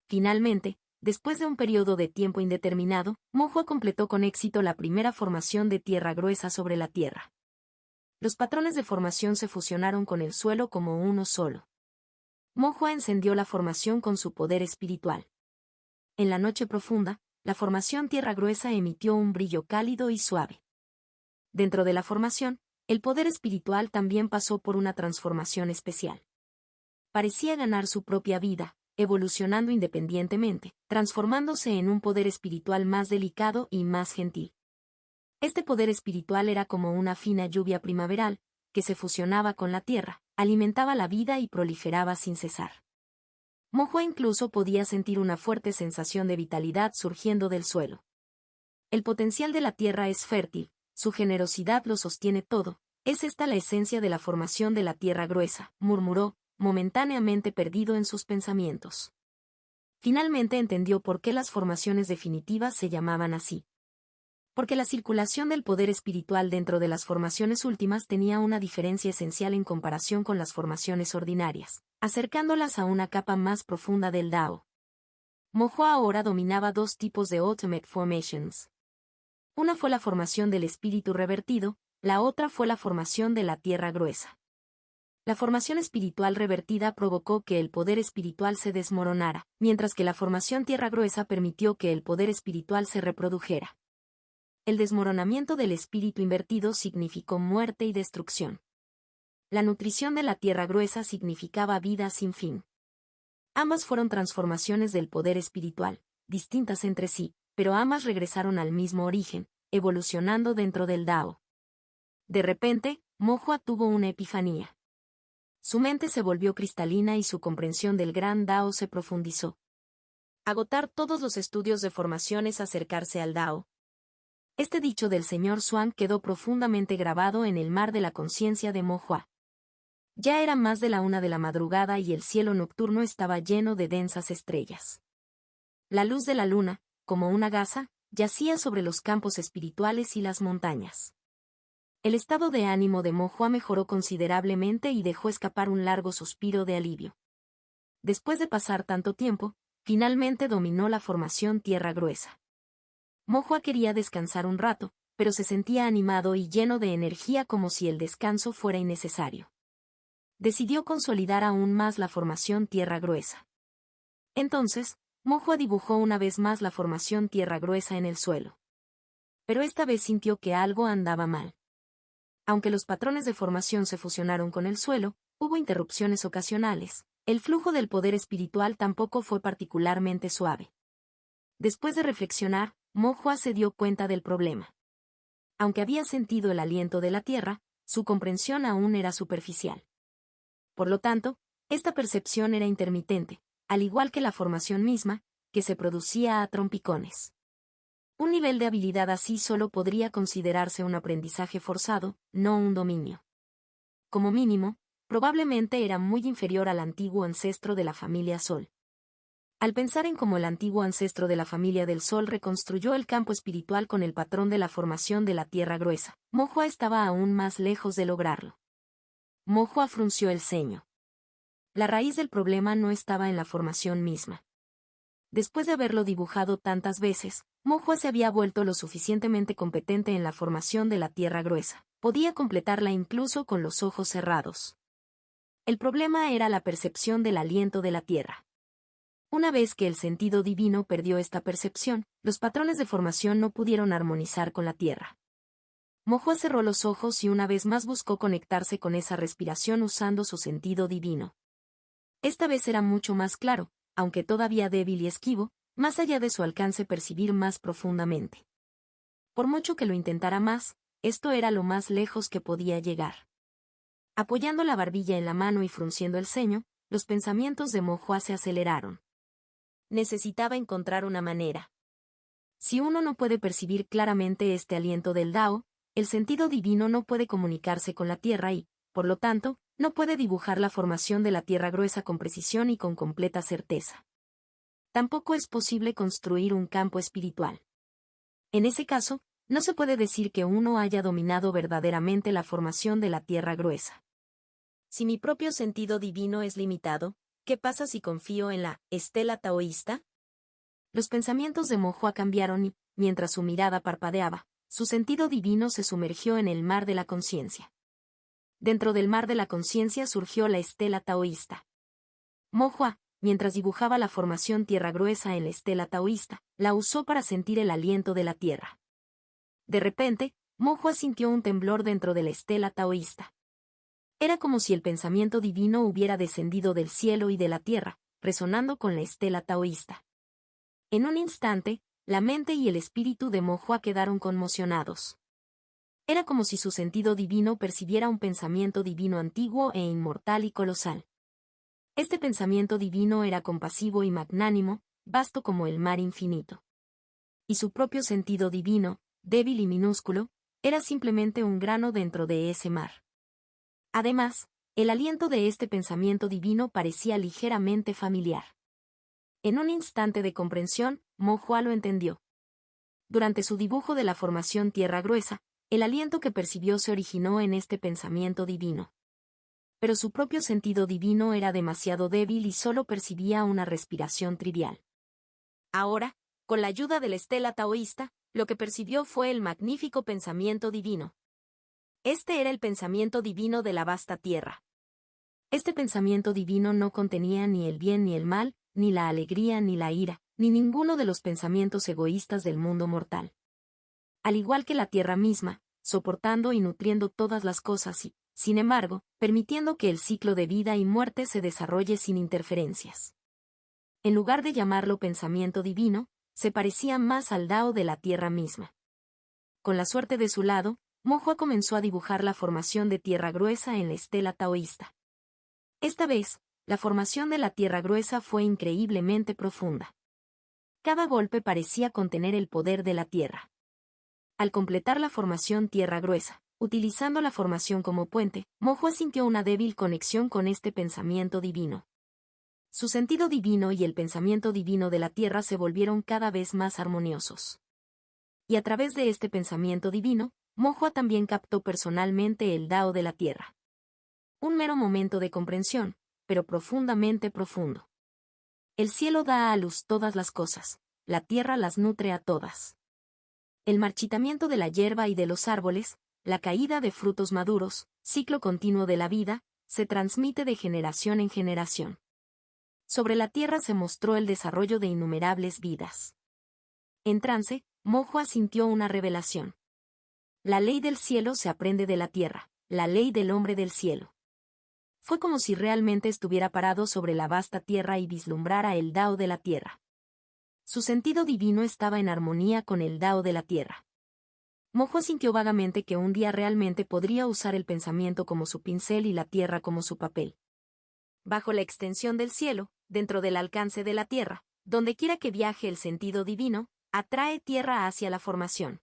S1: Finalmente, después de un periodo de tiempo indeterminado, Mojoa completó con éxito la primera formación de tierra gruesa sobre la tierra. Los patrones de formación se fusionaron con el suelo como uno solo. Mojoa encendió la formación con su poder espiritual. En la noche profunda, la formación tierra gruesa emitió un brillo cálido y suave. Dentro de la formación, el poder espiritual también pasó por una transformación especial. Parecía ganar su propia vida, evolucionando independientemente, transformándose en un poder espiritual más delicado y más gentil. Este poder espiritual era como una fina lluvia primaveral, que se fusionaba con la tierra, alimentaba la vida y proliferaba sin cesar. Mojo incluso podía sentir una fuerte sensación de vitalidad surgiendo del suelo. El potencial de la tierra es fértil, su generosidad lo sostiene todo, es esta la esencia de la formación de la tierra gruesa, murmuró, momentáneamente perdido en sus pensamientos. Finalmente entendió por qué las formaciones definitivas se llamaban así. Porque la circulación del poder espiritual dentro de las formaciones últimas tenía una diferencia esencial en comparación con las formaciones ordinarias, acercándolas a una capa más profunda del Dao. Mojo ahora dominaba dos tipos de Ultimate Formations. Una fue la formación del espíritu revertido, la otra fue la formación de la tierra gruesa. La formación espiritual revertida provocó que el poder espiritual se desmoronara, mientras que la formación tierra gruesa permitió que el poder espiritual se reprodujera. El desmoronamiento del espíritu invertido significó muerte y destrucción. La nutrición de la tierra gruesa significaba vida sin fin. Ambas fueron transformaciones del poder espiritual, distintas entre sí, pero ambas regresaron al mismo origen, evolucionando dentro del Dao. De repente, Mojo tuvo una epifanía. Su mente se volvió cristalina y su comprensión del gran Dao se profundizó. Agotar todos los estudios de formación es acercarse al Dao. Este dicho del señor Swan quedó profundamente grabado en el mar de la conciencia de Mojo. Ya era más de la 1 de la madrugada y el cielo nocturno estaba lleno de densas estrellas. La luz de la luna, como una gasa, yacía sobre los campos espirituales y las montañas. El estado de ánimo de Mojo mejoró considerablemente y dejó escapar un largo suspiro de alivio. Después de pasar tanto tiempo, finalmente dominó la formación tierra gruesa. Mojo quería descansar un rato, pero se sentía animado y lleno de energía como si el descanso fuera innecesario. Decidió consolidar aún más la formación tierra gruesa. Entonces, Mojo dibujó una vez más la formación tierra gruesa en el suelo. Pero esta vez sintió que algo andaba mal. Aunque los patrones de formación se fusionaron con el suelo, hubo interrupciones ocasionales. El flujo del poder espiritual tampoco fue particularmente suave. Después de reflexionar, Mojo se dio cuenta del problema. Aunque había sentido el aliento de la tierra, su comprensión aún era superficial. Por lo tanto, esta percepción era intermitente, al igual que la formación misma, que se producía a trompicones. Un nivel de habilidad así solo podría considerarse un aprendizaje forzado, no un dominio. Como mínimo, probablemente era muy inferior al antiguo ancestro de la familia Sol. Al pensar en cómo el antiguo ancestro de la familia del Sol reconstruyó el campo espiritual con el patrón de la formación de la tierra gruesa, Mojo estaba aún más lejos de lograrlo. Mojo frunció el ceño. La raíz del problema no estaba en la formación misma. Después de haberlo dibujado tantas veces, Mojo se había vuelto lo suficientemente competente en la formación de la tierra gruesa. Podía completarla incluso con los ojos cerrados. El problema era la percepción del aliento de la tierra. Una vez que el sentido divino perdió esta percepción, los patrones de formación no pudieron armonizar con la tierra. Mojo cerró los ojos y una vez más buscó conectarse con esa respiración usando su sentido divino. Esta vez era mucho más claro, aunque todavía débil y esquivo, más allá de su alcance percibir más profundamente. Por mucho que lo intentara más, esto era lo más lejos que podía llegar. Apoyando la barbilla en la mano y frunciendo el ceño, los pensamientos de Mojo se aceleraron. Necesitaba encontrar una manera. Si uno no puede percibir claramente este aliento del Dao, el sentido divino no puede comunicarse con la tierra y, por lo tanto, no puede dibujar la formación de la tierra gruesa con precisión y con completa certeza. Tampoco es posible construir un campo espiritual. En ese caso, no se puede decir que uno haya dominado verdaderamente la formación de la tierra gruesa. Si mi propio sentido divino es limitado, ¿qué pasa si confío en la estela taoísta? Los pensamientos de Mojo cambiaron y, mientras su mirada parpadeaba, su sentido divino se sumergió en el mar de la conciencia. Dentro del mar de la conciencia surgió la estela taoísta. Mojo, mientras dibujaba la formación tierra gruesa en la estela taoísta, la usó para sentir el aliento de la tierra. De repente, Mo sintió un temblor dentro de la estela taoísta. Era como si el pensamiento divino hubiera descendido del cielo y de la tierra, resonando con la estela taoísta. En un instante, la mente y el espíritu de Mo quedaron conmocionados. Era como si su sentido divino percibiera un pensamiento divino antiguo e inmortal y colosal. Este pensamiento divino era compasivo y magnánimo, vasto como el mar infinito. Y su propio sentido divino, débil y minúsculo, era simplemente un grano dentro de ese mar. Además, el aliento de este pensamiento divino parecía ligeramente familiar. En un instante de comprensión, Mo lo entendió. Durante su dibujo de la formación tierra gruesa, el aliento que percibió se originó en este pensamiento divino. Pero su propio sentido divino era demasiado débil y solo percibía una respiración trivial. Ahora, con la ayuda de la estela taoísta, lo que percibió fue el magnífico pensamiento divino. Este era el pensamiento divino de la vasta tierra. Este pensamiento divino no contenía ni el bien ni el mal, ni la alegría ni la ira, ni ninguno de los pensamientos egoístas del mundo mortal. Al igual que la tierra misma, soportando y nutriendo todas las cosas y, sin embargo, permitiendo que el ciclo de vida y muerte se desarrolle sin interferencias. En lugar de llamarlo pensamiento divino, se parecía más al Dao de la tierra misma. Con la suerte de su lado, Mo comenzó a dibujar la formación de tierra gruesa en la estela taoísta. Esta vez, la formación de la tierra gruesa fue increíblemente profunda. Cada golpe parecía contener el poder de la tierra. Al completar la formación tierra gruesa, utilizando la formación como puente, Mo sintió una débil conexión con este pensamiento divino. Su sentido divino y el pensamiento divino de la tierra se volvieron cada vez más armoniosos. Y a través de este pensamiento divino, Mo también captó personalmente el Dao de la tierra. Un mero momento de comprensión, pero profundamente profundo. El cielo da a luz todas las cosas, la tierra las nutre a todas. El marchitamiento de la hierba y de los árboles, la caída de frutos maduros, ciclo continuo de la vida, se transmite de generación en generación. Sobre la tierra se mostró el desarrollo de innumerables vidas. En trance, Mo sintió una revelación. La ley del cielo se aprende de la tierra, la ley del hombre del cielo. Fue como si realmente estuviera parado sobre la vasta tierra y vislumbrara el Dao de la tierra. Su sentido divino estaba en armonía con el Dao de la tierra. Mo sintió vagamente que un día realmente podría usar el pensamiento como su pincel y la tierra como su papel. Bajo la extensión del cielo, dentro del alcance de la tierra, dondequiera que viaje el sentido divino, atrae tierra hacia la formación.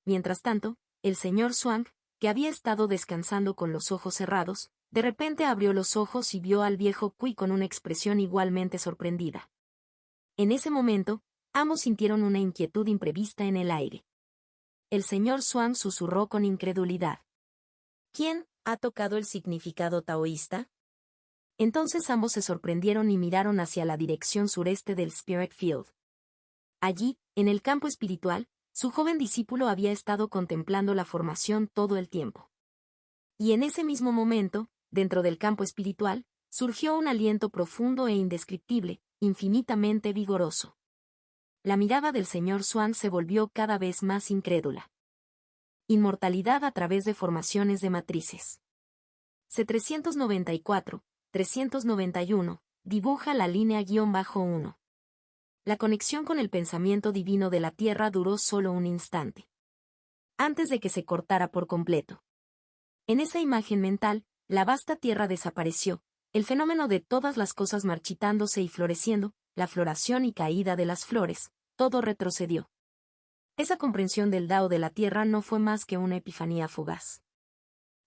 S1: Mientras tanto, el señor Zhuang, que había estado descansando con los ojos cerrados, de repente abrió los ojos y vio al viejo Cui con una expresión igualmente sorprendida. En ese momento, ambos sintieron una inquietud imprevista en el aire. El señor Zhuang susurró con incredulidad. ¿Quién ha tocado el significado taoísta? Entonces ambos se sorprendieron y miraron hacia la dirección sureste del Spirit Field. Allí, en el campo espiritual, su joven discípulo había estado contemplando la formación todo el tiempo. Y en ese mismo momento, dentro del campo espiritual, surgió un aliento profundo e indescriptible, infinitamente vigoroso. La mirada del señor Zhuang se volvió cada vez más incrédula. Inmortalidad a través de formaciones de matrices. C394, 391, dibuja la línea -1. La conexión con el pensamiento divino de la Tierra duró solo un instante. Antes de que se cortara por completo. En esa imagen mental, la vasta Tierra desapareció, el fenómeno de todas las cosas marchitándose y floreciendo, la floración y caída de las flores, todo retrocedió. Esa comprensión del Dao de la Tierra no fue más que una epifanía fugaz.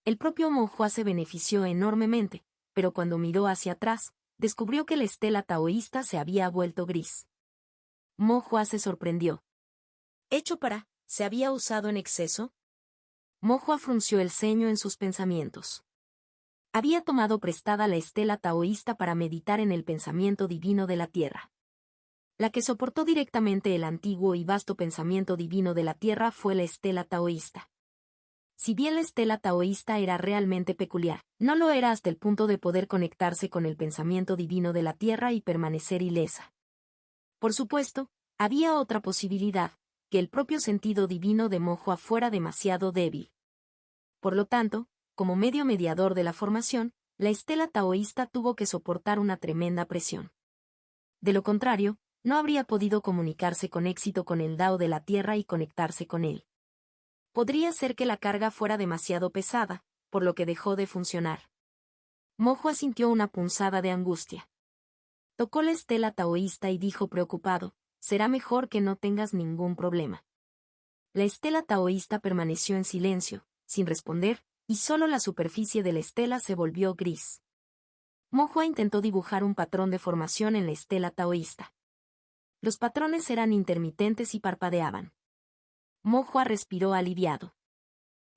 S1: El propio Mo se benefició enormemente, pero cuando miró hacia atrás, descubrió que la estela taoísta se había vuelto gris. Mo se sorprendió. ¿Hecho para, se había usado en exceso? Mo frunció el ceño en sus pensamientos. Había tomado prestada la estela taoísta para meditar en el pensamiento divino de la Tierra. La que soportó directamente el antiguo y vasto pensamiento divino de la Tierra fue la estela taoísta. Si bien la estela taoísta era realmente peculiar, no lo era hasta el punto de poder conectarse con el pensamiento divino de la Tierra y permanecer ilesa. Por supuesto, había otra posibilidad, que el propio sentido divino de Mojo fuera demasiado débil. Por lo tanto, como medio mediador de la formación, la estela taoísta tuvo que soportar una tremenda presión. De lo contrario, no habría podido comunicarse con éxito con el Dao de la Tierra y conectarse con él. Podría ser que la carga fuera demasiado pesada, por lo que dejó de funcionar. Mojo sintió una punzada de angustia. Tocó la estela taoísta y dijo preocupado, será mejor que no tengas ningún problema. La estela taoísta permaneció en silencio, sin responder, y solo la superficie de la estela se volvió gris. Mojo intentó dibujar un patrón de formación en la estela taoísta. Los patrones eran intermitentes y parpadeaban. Mojo respiró aliviado.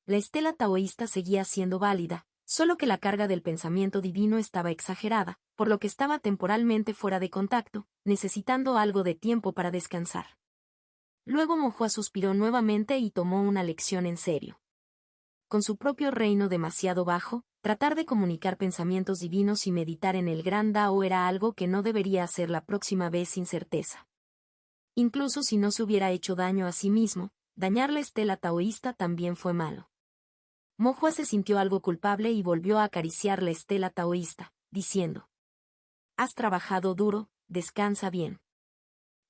S1: La estela taoísta seguía siendo válida, solo que la carga del pensamiento divino estaba exagerada, por lo que estaba temporalmente fuera de contacto, necesitando algo de tiempo para descansar. Luego Mojo suspiró nuevamente y tomó una lección en serio. Con su propio reino demasiado bajo, tratar de comunicar pensamientos divinos y meditar en el gran Dao era algo que no debería hacer la próxima vez sin certeza. Incluso si no se hubiera hecho daño a sí mismo, dañar la estela taoísta también fue malo. Mojo se sintió algo culpable y volvió a acariciar la estela taoísta, diciendo: «Has trabajado duro, descansa bien».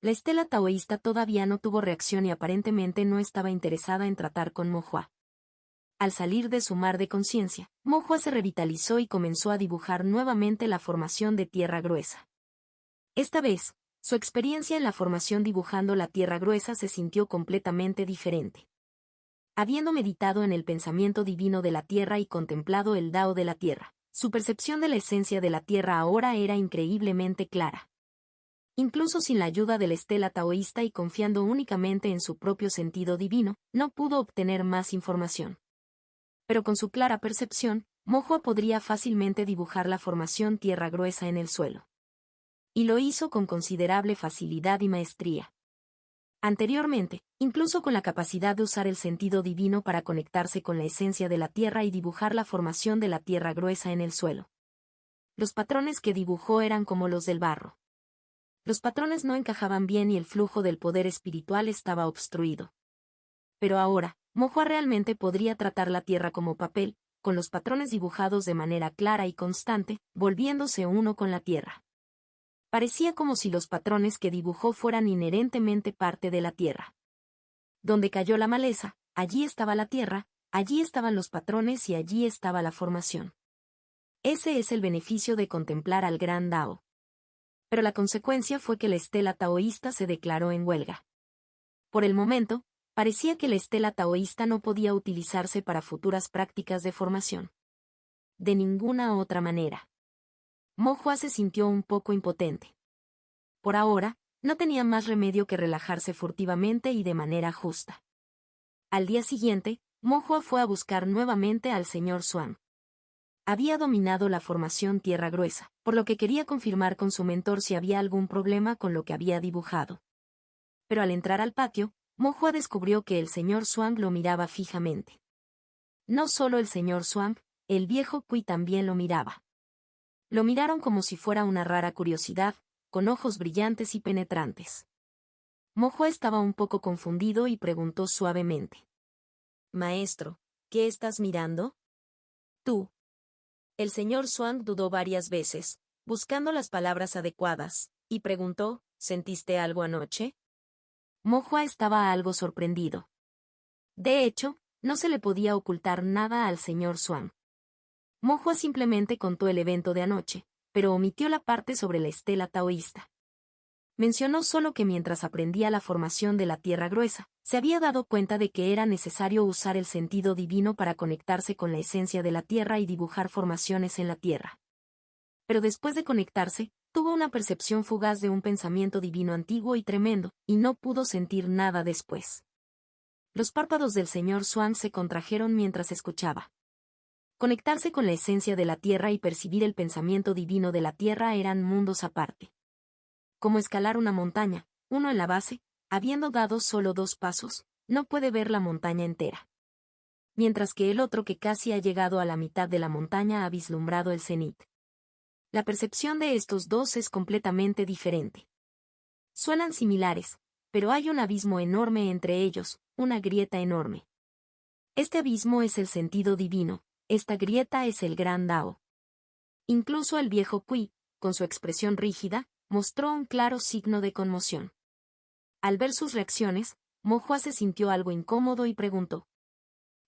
S1: La estela taoísta todavía no tuvo reacción y aparentemente no estaba interesada en tratar con Mojo. Al salir de su mar de conciencia, Mojo se revitalizó y comenzó a dibujar nuevamente la formación de tierra gruesa. Esta vez, su experiencia en la formación dibujando la tierra gruesa se sintió completamente diferente. Habiendo meditado en el pensamiento divino de la Tierra y contemplado el Dao de la Tierra, su percepción de la esencia de la Tierra ahora era increíblemente clara. Incluso sin la ayuda de la estela taoísta y confiando únicamente en su propio sentido divino, no pudo obtener más información. Pero con su clara percepción, Mojo podría fácilmente dibujar la formación tierra gruesa en el suelo. Y lo hizo con considerable facilidad y maestría. Anteriormente, incluso con la capacidad de usar el sentido divino para conectarse con la esencia de la Tierra y dibujar la formación de la tierra gruesa en el suelo. Los patrones que dibujó eran como los del barro. Los patrones no encajaban bien y el flujo del poder espiritual estaba obstruido. Pero ahora, Mojo realmente podría tratar la Tierra como papel, con los patrones dibujados de manera clara y constante, volviéndose uno con la Tierra. Parecía como si los patrones que dibujó fueran inherentemente parte de la Tierra. Donde cayó la maleza, allí estaba la Tierra, allí estaban los patrones y allí estaba la formación. Ese es el beneficio de contemplar al gran Dao. Pero la consecuencia fue que la estela taoísta se declaró en huelga. Por el momento, parecía que la estela taoísta no podía utilizarse para futuras prácticas de formación. De ninguna otra manera. Mojo se sintió un poco impotente. Por ahora, no tenía más remedio que relajarse furtivamente y de manera justa. Al día siguiente, Mojo fue a buscar nuevamente al señor Swan. Había dominado la formación tierra gruesa, por lo que quería confirmar con su mentor si había algún problema con lo que había dibujado. Pero al entrar al patio, Mojo descubrió que el señor Swan lo miraba fijamente. No solo el señor Swan, el viejo Kui también lo miraba. Lo miraron como si fuera una rara curiosidad, con ojos brillantes y penetrantes. Mojo estaba un poco confundido y preguntó suavemente: «Maestro, ¿qué estás mirando?» «Tú». El señor Swan dudó varias veces, buscando las palabras adecuadas, y preguntó: «¿Sentiste algo anoche?» Mojo estaba algo sorprendido. De hecho, no se le podía ocultar nada al señor Swan. Mojo simplemente contó el evento de anoche, pero omitió la parte sobre la estela taoísta. Mencionó solo que mientras aprendía la formación de la tierra gruesa, se había dado cuenta de que era necesario usar el sentido divino para conectarse con la esencia de la tierra y dibujar formaciones en la tierra. Pero después de conectarse, tuvo una percepción fugaz de un pensamiento divino antiguo y tremendo, y no pudo sentir nada después. Los párpados del señor Swan se contrajeron mientras escuchaba. Conectarse con la esencia de la tierra y percibir el pensamiento divino de la tierra eran mundos aparte. Como escalar una montaña, uno en la base, habiendo dado solo 2 pasos, no puede ver la montaña entera. mientras que el otro que casi ha llegado a la mitad de la montaña ha vislumbrado el cenit. La percepción de estos dos es completamente diferente. Suenan similares, pero hay un abismo enorme entre ellos, una grieta enorme. Este abismo es el sentido divino, esta grieta es el gran Dao. Incluso el viejo Cui, con su expresión rígida, mostró un claro signo de conmoción. Al ver sus reacciones, Mo Hua se sintió algo incómodo y preguntó: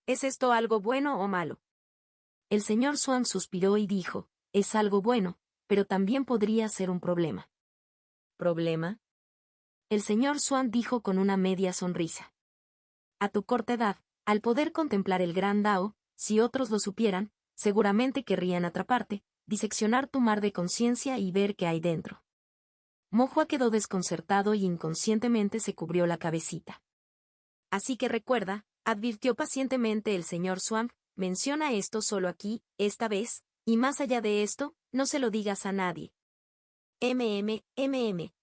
S1: ¿Es esto algo bueno o malo? El señor Xuan suspiró y dijo: es algo bueno, pero también podría ser un problema. ¿Problema? El señor Xuan dijo con una media sonrisa. A tu corta edad, al poder contemplar el gran Dao, si otros lo supieran, seguramente querrían atraparte, diseccionar tu mar de conciencia y ver qué hay dentro. Mo Hua quedó desconcertado y inconscientemente se cubrió la cabecita. Así que recuerda, advirtió pacientemente el señor Xuan, menciona esto solo aquí, esta vez, y más allá de esto, no se lo digas a nadie. MMMM.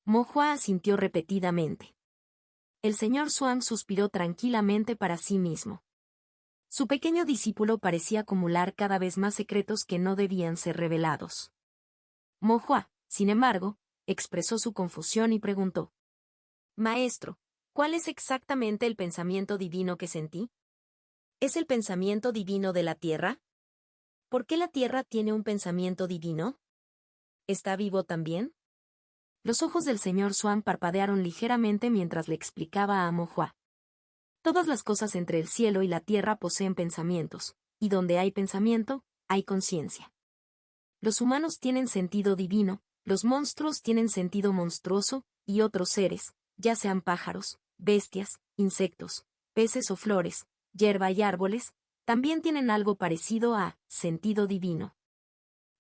S1: Mo Hua asintió repetidamente. El señor Xuan suspiró tranquilamente para sí mismo. Su pequeño discípulo parecía acumular cada vez más secretos que no debían ser revelados. Mo Hua, sin embargo, expresó su confusión y preguntó: Maestro, ¿cuál es exactamente el pensamiento divino que sentí? ¿Es el pensamiento divino de la Tierra? ¿Por qué la Tierra tiene un pensamiento divino? ¿Está vivo también? Los ojos del señor Xuan parpadearon ligeramente mientras le explicaba a Mo Hua. Todas las cosas entre el cielo y la tierra poseen pensamientos, y donde hay pensamiento, hay conciencia. Los humanos tienen sentido divino, los monstruos tienen sentido monstruoso, y otros seres, ya sean pájaros, bestias, insectos, peces o flores, hierba y árboles, también tienen algo parecido a sentido divino.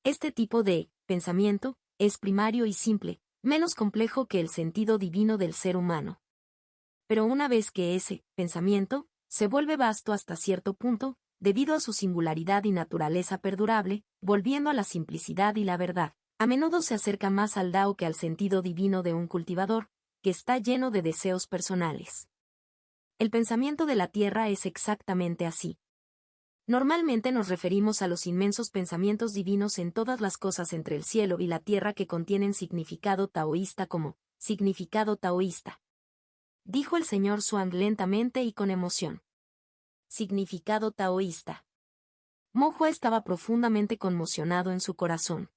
S1: Este tipo de pensamiento es primario y simple, menos complejo que el sentido divino del ser humano. Pero una vez que ese pensamiento se vuelve vasto hasta cierto punto, debido a su singularidad y naturaleza perdurable, volviendo a la simplicidad y la verdad, a menudo se acerca más al Dao que al sentido divino de un cultivador, que está lleno de deseos personales. El pensamiento de la Tierra es exactamente así. Normalmente nos referimos a los inmensos pensamientos divinos en todas las cosas entre el cielo y la tierra que contienen significado taoísta como significado taoísta. Dijo el señor Xuan lentamente y con emoción. Significado taoísta. Mo Hua estaba profundamente conmocionado en su corazón.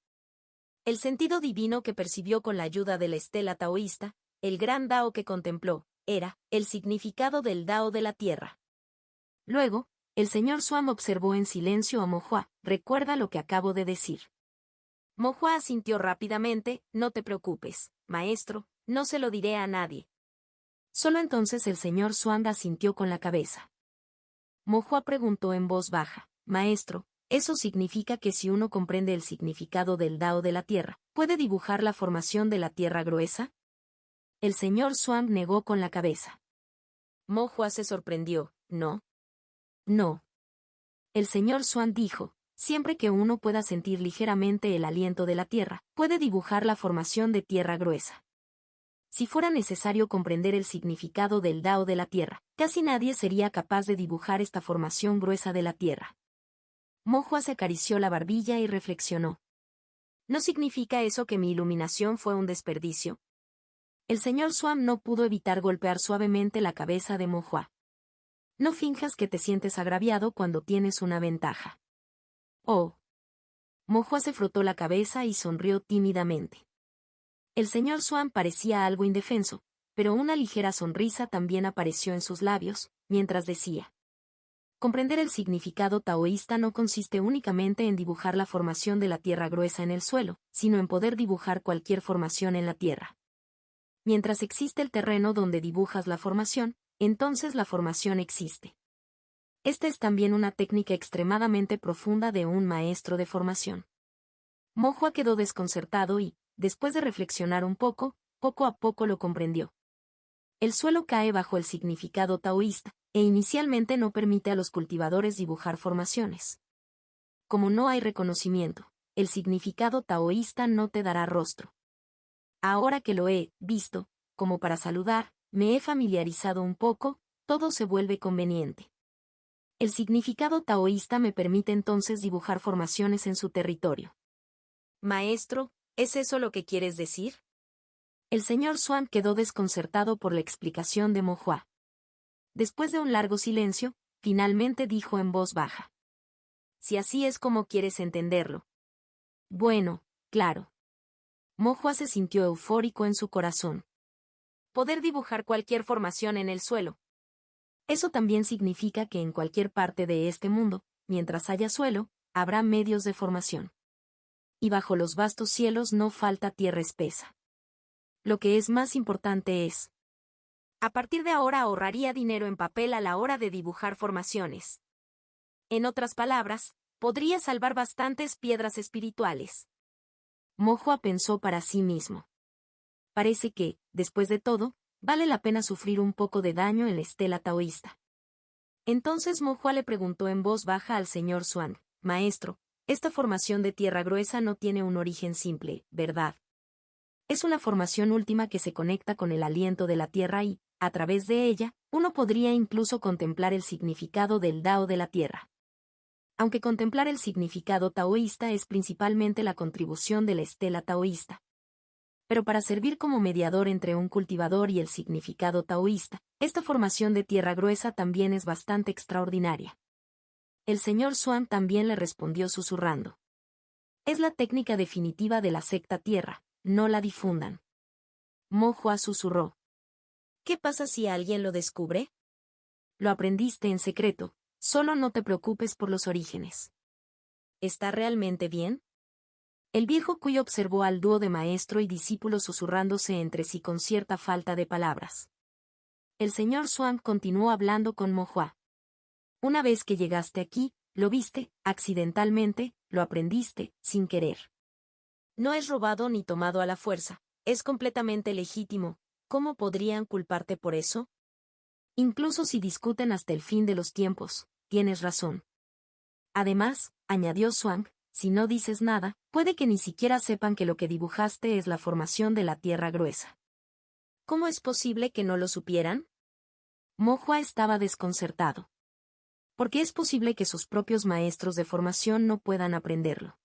S1: El sentido divino que percibió con la ayuda de la estela taoísta, el gran Dao que contempló, era el significado del Dao de la tierra. Luego, el señor Xuan observó en silencio a Mo Hua. ¿Recuerda lo que acabo de decir? Mo Hua asintió rápidamente. No te preocupes, maestro, no se lo diré a nadie. Solo entonces el señor Xuan asintió con la cabeza. Mo Hua preguntó en voz baja: Maestro, ¿eso significa que si uno comprende el significado del Dao de la tierra, puede dibujar la formación de la tierra gruesa? El señor Xuan negó con la cabeza. Mo Hua se sorprendió. No. No. El señor Xuan dijo: siempre que uno pueda sentir ligeramente el aliento de la tierra, puede dibujar la formación de tierra gruesa. Si fuera necesario comprender el significado del Dao de la tierra, casi nadie sería capaz de dibujar esta formación gruesa de la tierra. Mo Hua se acarició la barbilla y reflexionó. ¿No significa eso que mi iluminación fue un desperdicio? El señor Xuan no pudo evitar golpear suavemente la cabeza de Mo Hua. No finjas que te sientes agraviado cuando tienes una ventaja. Oh. Mo Hua se frotó la cabeza y sonrió tímidamente. El señor Xuan parecía algo indefenso, pero una ligera sonrisa también apareció en sus labios, mientras decía: comprender el significado taoísta no consiste únicamente en dibujar la formación de la tierra gruesa en el suelo, sino en poder dibujar cualquier formación en la tierra. Mientras existe el terreno donde dibujas la formación, entonces la formación existe. Esta es también una técnica extremadamente profunda de un maestro de formación. Mo Hua quedó desconcertado y, después de reflexionar un poco a poco lo comprendió. El suelo cae bajo el significado taoísta, e inicialmente no permite a los cultivadores dibujar formaciones. Como no hay reconocimiento, el significado taoísta no te dará rostro. Ahora que lo he visto, como para saludar, me he familiarizado un poco, todo se vuelve conveniente. El significado taoísta me permite entonces dibujar formaciones en su territorio.
S2: Maestro, ¿es eso lo que quieres decir?
S1: El señor Swan quedó desconcertado por la explicación de Mo Hua. Después de un largo silencio, finalmente dijo en voz baja.
S2: Si así es como quieres entenderlo.
S1: Bueno, claro. Mo Hua se sintió eufórico en su corazón.
S2: Poder dibujar cualquier formación en el suelo.
S1: Eso también significa que en cualquier parte de este mundo, mientras haya suelo, habrá medios de formación. Y bajo los vastos cielos no falta tierra espesa. Lo que es más importante es,
S2: a partir de ahora ahorraría dinero en papel a la hora de dibujar formaciones. En otras palabras, podría salvar bastantes piedras espirituales.
S1: Mo Hua pensó para sí mismo. Parece que, después de todo, vale la pena sufrir un poco de daño en la estela taoísta. Entonces Mo Hua le preguntó en voz baja al señor Swan, maestro, esta formación de tierra gruesa no tiene un origen simple, ¿verdad? Es una formación última que se conecta con el aliento de la tierra y, a través de ella, uno podría incluso contemplar el significado del Dao de la tierra. Aunque contemplar el significado taoísta es principalmente la contribución de la estela taoísta. Pero para servir como mediador entre un cultivador y el significado taoísta, esta formación de tierra gruesa también es bastante extraordinaria. El señor Swan también le respondió susurrando. Es la técnica definitiva de la secta tierra, no la difundan. Mo Hua susurró.
S2: ¿Qué pasa si alguien lo descubre?
S1: Lo aprendiste en secreto, solo no te preocupes por los orígenes.
S2: ¿Está realmente bien?
S1: El viejo Cui observó al dúo de maestro y discípulo susurrándose entre sí con cierta falta de palabras. El señor Swan continuó hablando con Mo Hua. Una vez que llegaste aquí, lo viste, accidentalmente, lo aprendiste, sin querer.
S2: No es robado ni tomado a la fuerza, es completamente legítimo. ¿Cómo podrían culparte por eso?
S1: Incluso si discuten hasta el fin de los tiempos, tienes razón. Además, añadió Swan, si no dices nada, puede que ni siquiera sepan que lo que dibujaste es la formación de la tierra gruesa.
S2: ¿Cómo es posible que no lo supieran?
S1: Mo Hua estaba desconcertado. Porque es posible que sus propios maestros de formación no puedan aprenderlo.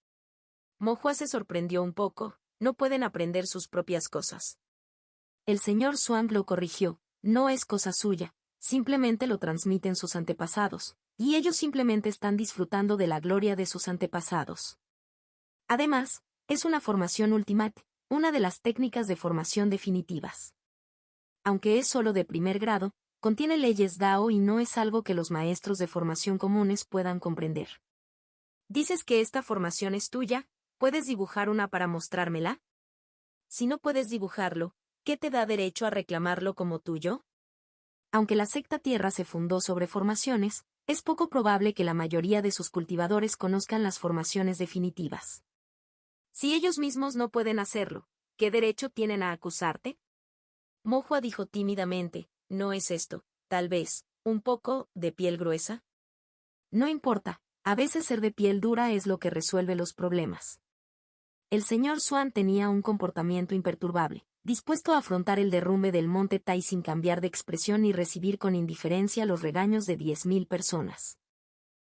S2: Mo Hua se sorprendió un poco, no pueden aprender sus propias cosas.
S1: El señor Swan lo corrigió, no es cosa suya, simplemente lo transmiten sus antepasados, y ellos simplemente están disfrutando de la gloria de sus antepasados. Además, es una formación ultimate, una de las técnicas de formación definitivas. Aunque es solo de primer grado, contiene leyes Dao y no es algo que los maestros de formación comunes puedan comprender.
S2: ¿Dices que esta formación es tuya? ¿Puedes dibujar una para mostrármela? Si no puedes dibujarlo, ¿qué te da derecho a reclamarlo como tuyo?
S1: Aunque la secta tierra se fundó sobre formaciones, es poco probable que la mayoría de sus cultivadores conozcan las formaciones definitivas.
S2: Si ellos mismos no pueden hacerlo, ¿qué derecho tienen a acusarte? Mo Hua dijo tímidamente, ¿no es esto, tal vez, un poco, de piel gruesa?
S1: No importa, a veces ser de piel dura es lo que resuelve los problemas. El señor Swan tenía un comportamiento imperturbable, dispuesto a afrontar el derrumbe del monte Tai sin cambiar de expresión y recibir con indiferencia los regaños de 10.000 personas.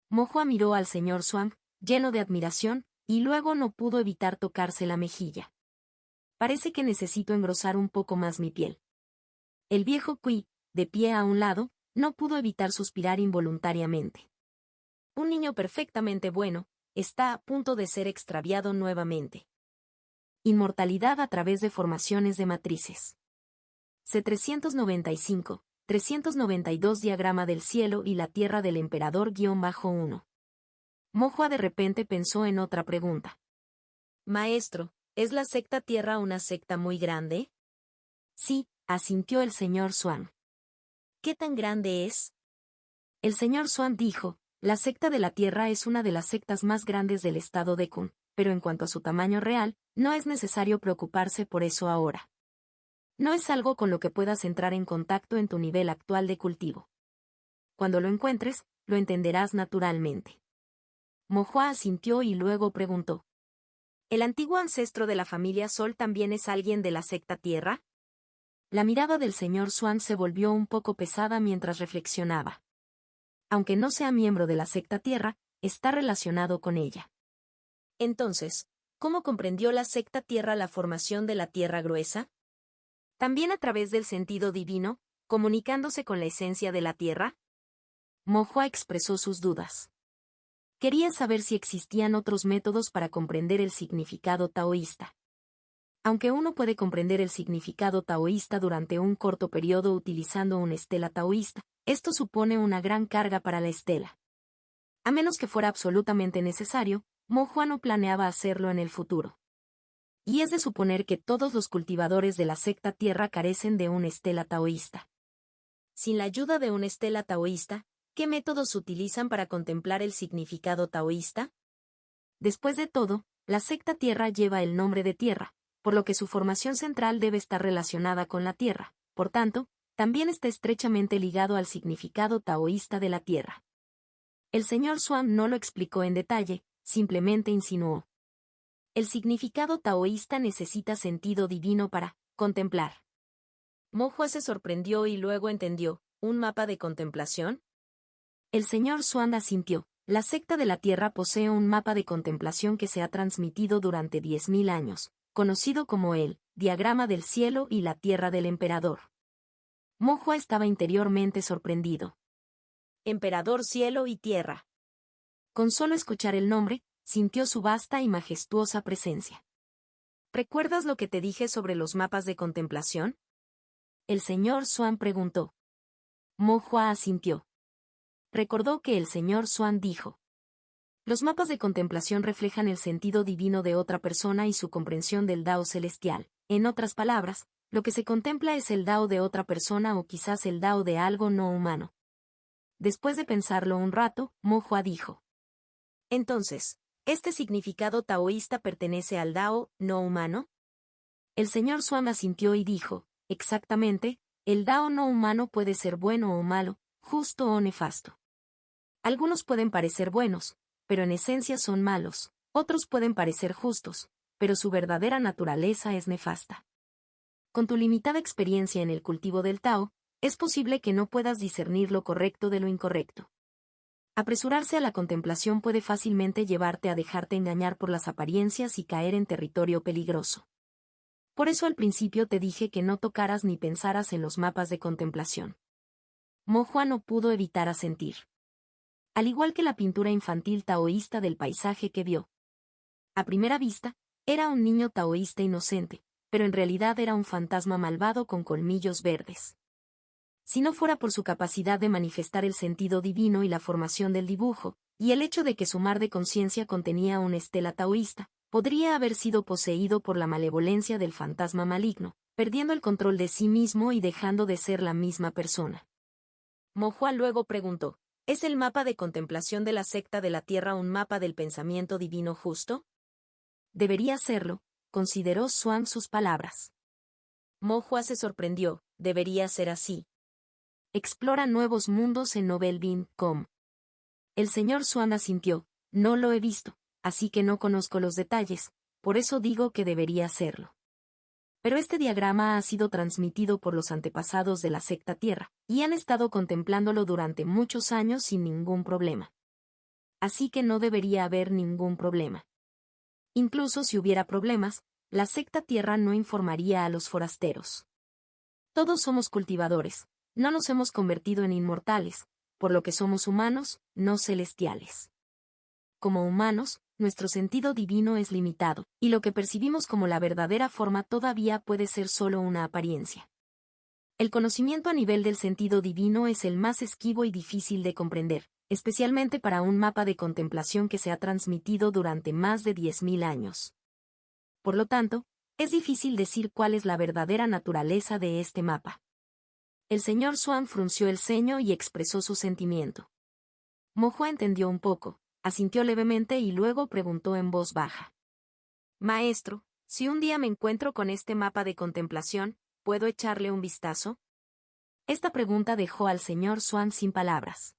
S1: Mo Hua miró al señor Swan, lleno de admiración, y luego no pudo evitar tocarse la mejilla. Parece que necesito engrosar un poco más mi piel. El viejo Cui, de pie a un lado, no pudo evitar suspirar involuntariamente.
S2: Un niño perfectamente bueno, está a punto de ser extraviado nuevamente.
S1: Inmortalidad a través de formaciones de matrices. C395, 392 Diagrama del cielo y la tierra del emperador-1. Mo Hua de repente pensó en otra pregunta.
S2: Maestro, ¿es la secta tierra una secta muy grande?
S1: Sí, asintió el señor Swan.
S2: ¿Qué tan grande es?
S1: El señor Swan dijo, la secta de la tierra es una de las sectas más grandes del estado de Kun, pero en cuanto a su tamaño real, no es necesario preocuparse por eso ahora. No es algo con lo que puedas entrar en contacto en tu nivel actual de cultivo. Cuando lo encuentres, lo entenderás naturalmente. Mo Hua asintió y luego preguntó.
S2: ¿El antiguo ancestro de la familia Sol también es alguien de la secta tierra?
S1: La mirada del señor Swan se volvió un poco pesada mientras reflexionaba. aunque no sea miembro de la secta Tierra, está relacionado con ella.
S2: Entonces, ¿cómo comprendió la secta Tierra la formación de la Tierra gruesa? ¿También a través del sentido divino, comunicándose con la esencia de la Tierra?
S1: Mo-Hua expresó sus dudas. Quería saber si existían otros métodos para comprender el significado taoísta. Aunque uno puede comprender el significado taoísta durante un corto periodo utilizando una estela taoísta, esto supone una gran carga para la estela. A menos que fuera absolutamente necesario, Mo-Hua no planeaba hacerlo en el futuro. Y es de suponer que todos los cultivadores de la secta Tierra carecen de una estela taoísta.
S2: Sin la ayuda de una estela taoísta, ¿qué métodos utilizan para contemplar el significado taoísta?
S1: Después de todo, la secta Tierra lleva el nombre de Tierra, por lo que su formación central debe estar relacionada con la Tierra, por tanto, también está estrechamente ligado al significado taoísta de la Tierra. El señor Swan no lo explicó en detalle, simplemente insinuó. El significado taoísta necesita sentido divino para contemplar.
S2: Mo-Hua se sorprendió y luego entendió, ¿un mapa de contemplación?
S1: El señor Swan asintió. La secta de la Tierra posee un mapa de contemplación que se ha transmitido durante 10.000 años, conocido como el diagrama del cielo y la tierra del emperador. Mo-Hua estaba interiormente sorprendido.
S2: Emperador cielo y tierra.
S1: Con solo escuchar el nombre, sintió su vasta y majestuosa presencia.
S2: ¿Recuerdas lo que te dije sobre los mapas de contemplación?
S1: El señor Swan preguntó. Mo-Hua asintió. Recordó que el señor Swan dijo. Los mapas de contemplación reflejan el sentido divino de otra persona y su comprensión del Dao celestial. En otras palabras, lo que se contempla es el Dao de otra persona o quizás el Dao de algo no humano. Después de pensarlo un rato, Mo-Hua dijo.
S2: Entonces, ¿este significado taoísta pertenece al Dao no humano?
S1: El señor Swan asintió y dijo, exactamente, el Dao no humano puede ser bueno o malo, justo o nefasto. Algunos pueden parecer buenos, pero en esencia son malos, otros pueden parecer justos, pero su verdadera naturaleza es nefasta. Con tu limitada experiencia en el cultivo del Tao, es posible que no puedas discernir lo correcto de lo incorrecto. Apresurarse a la contemplación puede fácilmente llevarte a dejarte engañar por las apariencias y caer en territorio peligroso. Por eso al principio te dije que no tocaras ni pensaras en los mapas de contemplación. Mo-Hua no pudo evitar asentir. Al igual que la pintura infantil taoísta del paisaje que vio. A primera vista, era un niño taoísta inocente, pero en realidad era un fantasma malvado con colmillos verdes. Si no fuera por su capacidad de manifestar el sentido divino y la formación del dibujo, y el hecho de que su mar de conciencia contenía una estela taoísta, podría haber sido poseído por la malevolencia del fantasma maligno, perdiendo el control de sí mismo y dejando de ser la misma persona.
S2: Mo-Hua luego preguntó, ¿es el mapa de contemplación de la secta de la Tierra un mapa del pensamiento divino justo?
S1: Debería serlo, consideró Swan sus palabras.
S2: Mo-Hua se sorprendió, debería ser así.
S1: Explora nuevos mundos en novelbeam.com. El señor Swan asintió, no lo he visto, así que no conozco los detalles, por eso digo que debería serlo. Pero este diagrama ha sido transmitido por los antepasados de la secta Tierra, y han estado contemplándolo durante muchos años sin ningún problema. Así que no debería haber ningún problema. Incluso si hubiera problemas, la secta Tierra no informaría a los forasteros. Todos somos cultivadores, no nos hemos convertido en inmortales, por lo que somos humanos, no celestiales. Como humanos, nuestro sentido divino es limitado, y lo que percibimos como la verdadera forma todavía puede ser solo una apariencia. El conocimiento a nivel del sentido divino es el más esquivo y difícil de comprender, especialmente para un mapa de contemplación que se ha transmitido durante más de 10.000 años. Por lo tanto, es difícil decir cuál es la verdadera naturaleza de este mapa. El señor Swan frunció el ceño y expresó su sentimiento. Mo-Hua entendió un poco, asintió levemente y luego preguntó en voz baja.
S2: Maestro, si un día me encuentro con este mapa de contemplación, ¿puedo echarle un vistazo?
S1: Esta pregunta dejó al señor Swan sin palabras.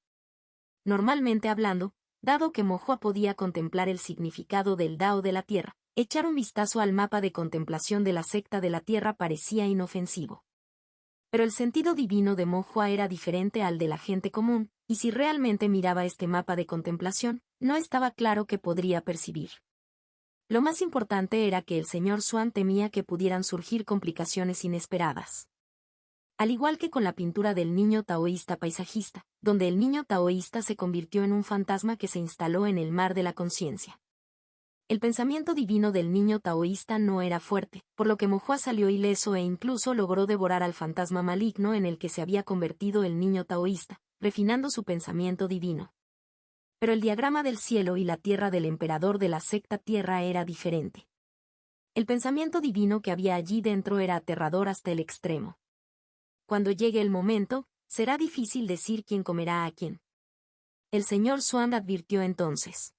S1: Normalmente hablando, dado que Mo-Hua podía contemplar el significado del Dao de la Tierra, echar un vistazo al mapa de contemplación de la secta de la Tierra parecía inofensivo. Pero el sentido divino de Mohua era diferente al de la gente común, y si realmente miraba este mapa de contemplación, no estaba claro qué podría percibir. Lo más importante era que el señor Swan temía que pudieran surgir complicaciones inesperadas. Al igual que con la pintura del niño taoísta paisajista, donde el niño taoísta se convirtió en un fantasma que se instaló en el mar de la conciencia. El pensamiento divino del niño taoísta no era fuerte, por lo que Mohua salió ileso e incluso logró devorar al fantasma maligno en el que se había convertido el niño taoísta, refinando su pensamiento divino. Pero el diagrama del cielo y la tierra del emperador de la secta tierra era diferente. El pensamiento divino que había allí dentro era aterrador hasta el extremo. Cuando llegue el momento, será difícil decir quién comerá a quién. El señor Swan advirtió entonces.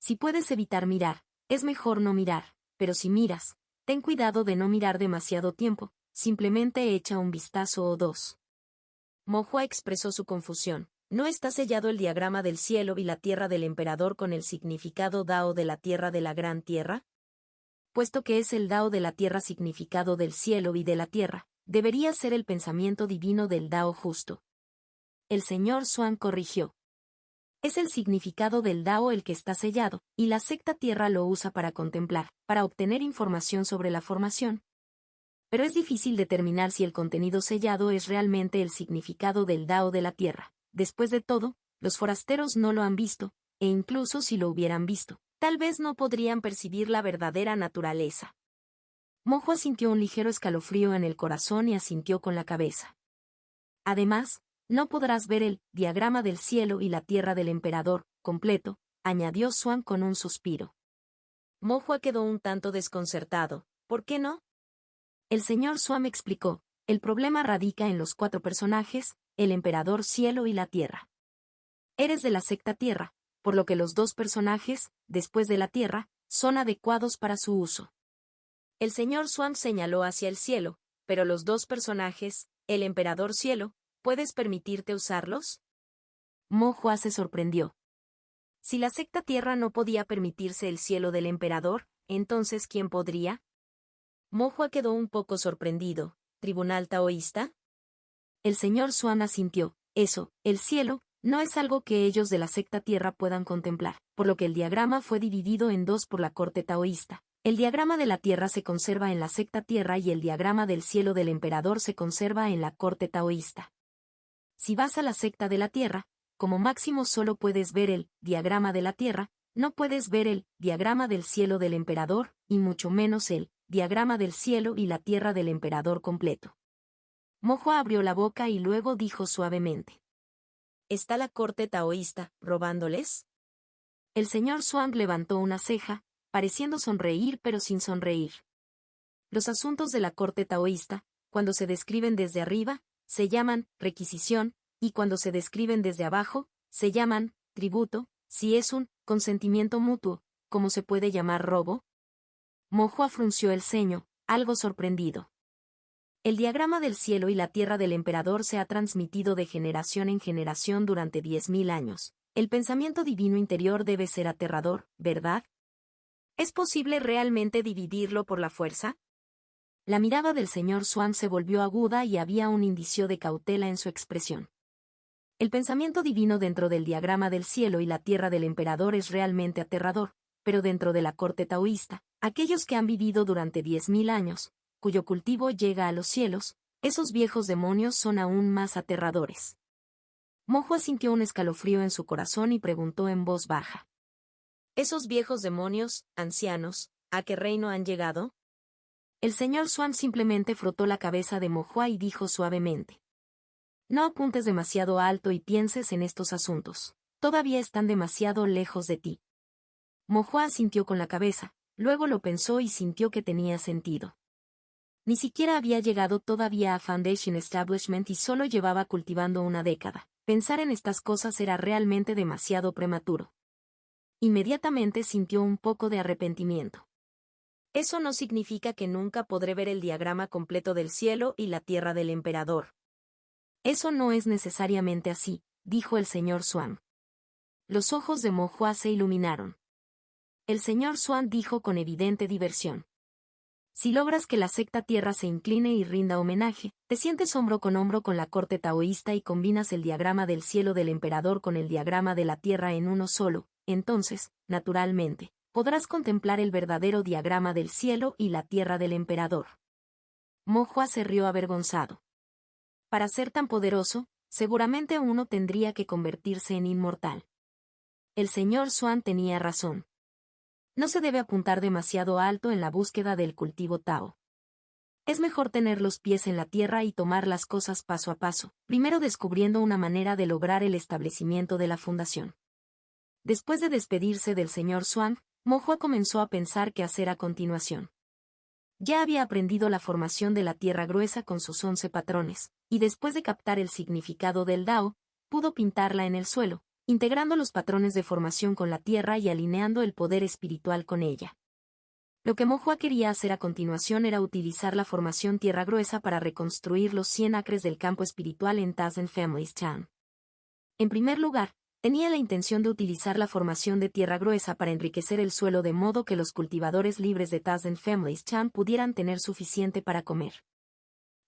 S1: Si puedes evitar mirar, es mejor no mirar, pero si miras, ten cuidado de no mirar demasiado tiempo, simplemente echa un vistazo o dos. Mohua expresó su confusión. ¿No está sellado el diagrama del cielo y la tierra del emperador con el significado Dao de la tierra de la gran tierra? Puesto que es el Dao de la tierra significado del cielo y de la tierra, debería ser el pensamiento divino del Dao justo. El señor Swan corrigió. Es el significado del Dao el que está sellado, y la secta tierra lo usa para contemplar, para obtener información sobre la formación. Pero es difícil determinar si el contenido sellado es realmente el significado del Dao de la tierra. Después de todo, los forasteros no lo han visto, e incluso si lo hubieran visto, tal vez no podrían percibir la verdadera naturaleza. Mohua sintió un ligero escalofrío en el corazón y asintió con la cabeza. Además, no podrás ver el diagrama del cielo y la tierra del emperador completo, añadió Swan con un suspiro. Mohua quedó un tanto desconcertado. ¿Por qué no? El señor Swan explicó, el problema radica en los 4 personajes, el emperador cielo y la tierra. Eres de la secta tierra, por lo que los 2 personajes, después de la tierra, son adecuados para su uso. El señor Swan señaló hacia el cielo, pero los 2 personajes, el emperador cielo, ¿puedes permitirte usarlos? Mohua se sorprendió. Si la secta tierra no podía permitirse el cielo del emperador, entonces ¿quién podría? Mohua quedó un poco sorprendido. ¿Tribunal taoísta? El señor Swan asintió. Eso, el cielo, no es algo que ellos de la secta tierra puedan contemplar, por lo que el diagrama fue dividido en 2 por la corte taoísta. El diagrama de la tierra se conserva en la secta tierra y el diagrama del cielo del emperador se conserva en la corte taoísta. Si vas a la secta de la tierra, como máximo solo puedes ver el diagrama de la tierra, no puedes ver el diagrama del cielo del emperador, y mucho menos el diagrama del cielo y la tierra del emperador completo. Mohua abrió la boca y luego dijo suavemente. ¿Está la corte taoísta robándoles? El señor Swan levantó una ceja, pareciendo sonreír pero sin sonreír. Los asuntos de la corte taoísta, cuando se describen desde arriba, se llaman requisición, y cuando se describen desde abajo, se llaman tributo. Si es un consentimiento mutuo, ¿cómo se puede llamar robo? Mohua frunció el ceño, algo sorprendido. El diagrama del cielo y la tierra del emperador se ha transmitido de generación en generación durante 10.000 años. El pensamiento divino interior debe ser aterrador, ¿verdad? ¿Es posible realmente dividirlo por la fuerza? La mirada del señor Swan se volvió aguda y había un indicio de cautela en su expresión. El pensamiento divino dentro del diagrama del cielo y la tierra del emperador es realmente aterrador, pero dentro de la corte taoísta, aquellos que han vivido durante 10.000 años, cuyo cultivo llega a los cielos, esos viejos demonios son aún más aterradores. Mohua sintió un escalofrío en su corazón y preguntó en voz baja. ¿Esos viejos demonios, ancianos, a qué reino han llegado? El señor Swan simplemente frotó la cabeza de Mohua y dijo suavemente. No apuntes demasiado alto y pienses en estos asuntos. Todavía están demasiado lejos de ti. Mohua asintió con la cabeza, luego lo pensó y sintió que tenía sentido. Ni siquiera había llegado todavía a Foundation Establishment y solo llevaba cultivando una década. Pensar en estas cosas era realmente demasiado prematuro. Inmediatamente sintió un poco de arrepentimiento. Eso no significa que nunca podré ver el diagrama completo del cielo y la tierra del emperador. Eso no es necesariamente así, dijo el señor Swan. Los ojos de Mohua se iluminaron. El señor Swan dijo con evidente diversión. Si logras que la secta Tierra se incline y rinda homenaje, te sientes hombro con la corte taoísta y combinas el diagrama del cielo del emperador con el diagrama de la Tierra en uno solo, entonces, naturalmente, podrás contemplar el verdadero diagrama del cielo y la Tierra del emperador. Mo Hua se rió avergonzado. Para ser tan poderoso, seguramente uno tendría que convertirse en inmortal. El señor Xuan tenía razón. No se debe apuntar demasiado alto en la búsqueda del cultivo Tao. Es mejor tener los pies en la tierra y tomar las cosas paso a paso, primero descubriendo una manera de lograr el establecimiento de la fundación. Después de despedirse del señor Xuan, Mo Hua comenzó a pensar qué hacer a continuación. Ya había aprendido la formación de la tierra gruesa con sus 11 patrones, y después de captar el significado del Dao, pudo pintarla en el suelo, integrando los patrones de formación con la tierra y alineando el poder espiritual con ella. Lo que Mo Hua quería hacer a continuación era utilizar la formación tierra gruesa para reconstruir los 100 acres del campo espiritual en Tazen Families Chan. En primer lugar, tenía la intención de utilizar la formación de tierra gruesa para enriquecer el suelo de modo que los cultivadores libres de Tazen Families Chan pudieran tener suficiente para comer.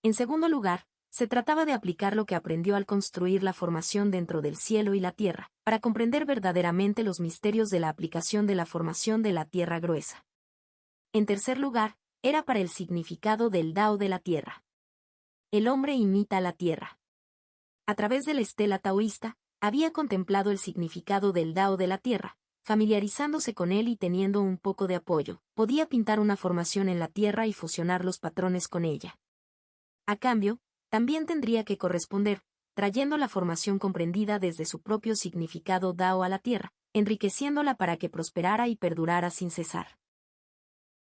S1: En segundo lugar, se trataba de aplicar lo que aprendió al construir la formación dentro del cielo y la tierra, para comprender verdaderamente los misterios de la aplicación de la formación de la tierra gruesa. En tercer lugar, era para el significado del Dao de la tierra. El hombre imita a la tierra. A través de la estela taoísta, había contemplado el significado del Dao de la tierra, familiarizándose con él y teniendo un poco de apoyo, podía pintar una formación en la tierra y fusionar los patrones con ella. A cambio, también tendría que corresponder, trayendo la formación comprendida desde su propio significado Dao a la tierra, enriqueciéndola para que prosperara y perdurara sin cesar.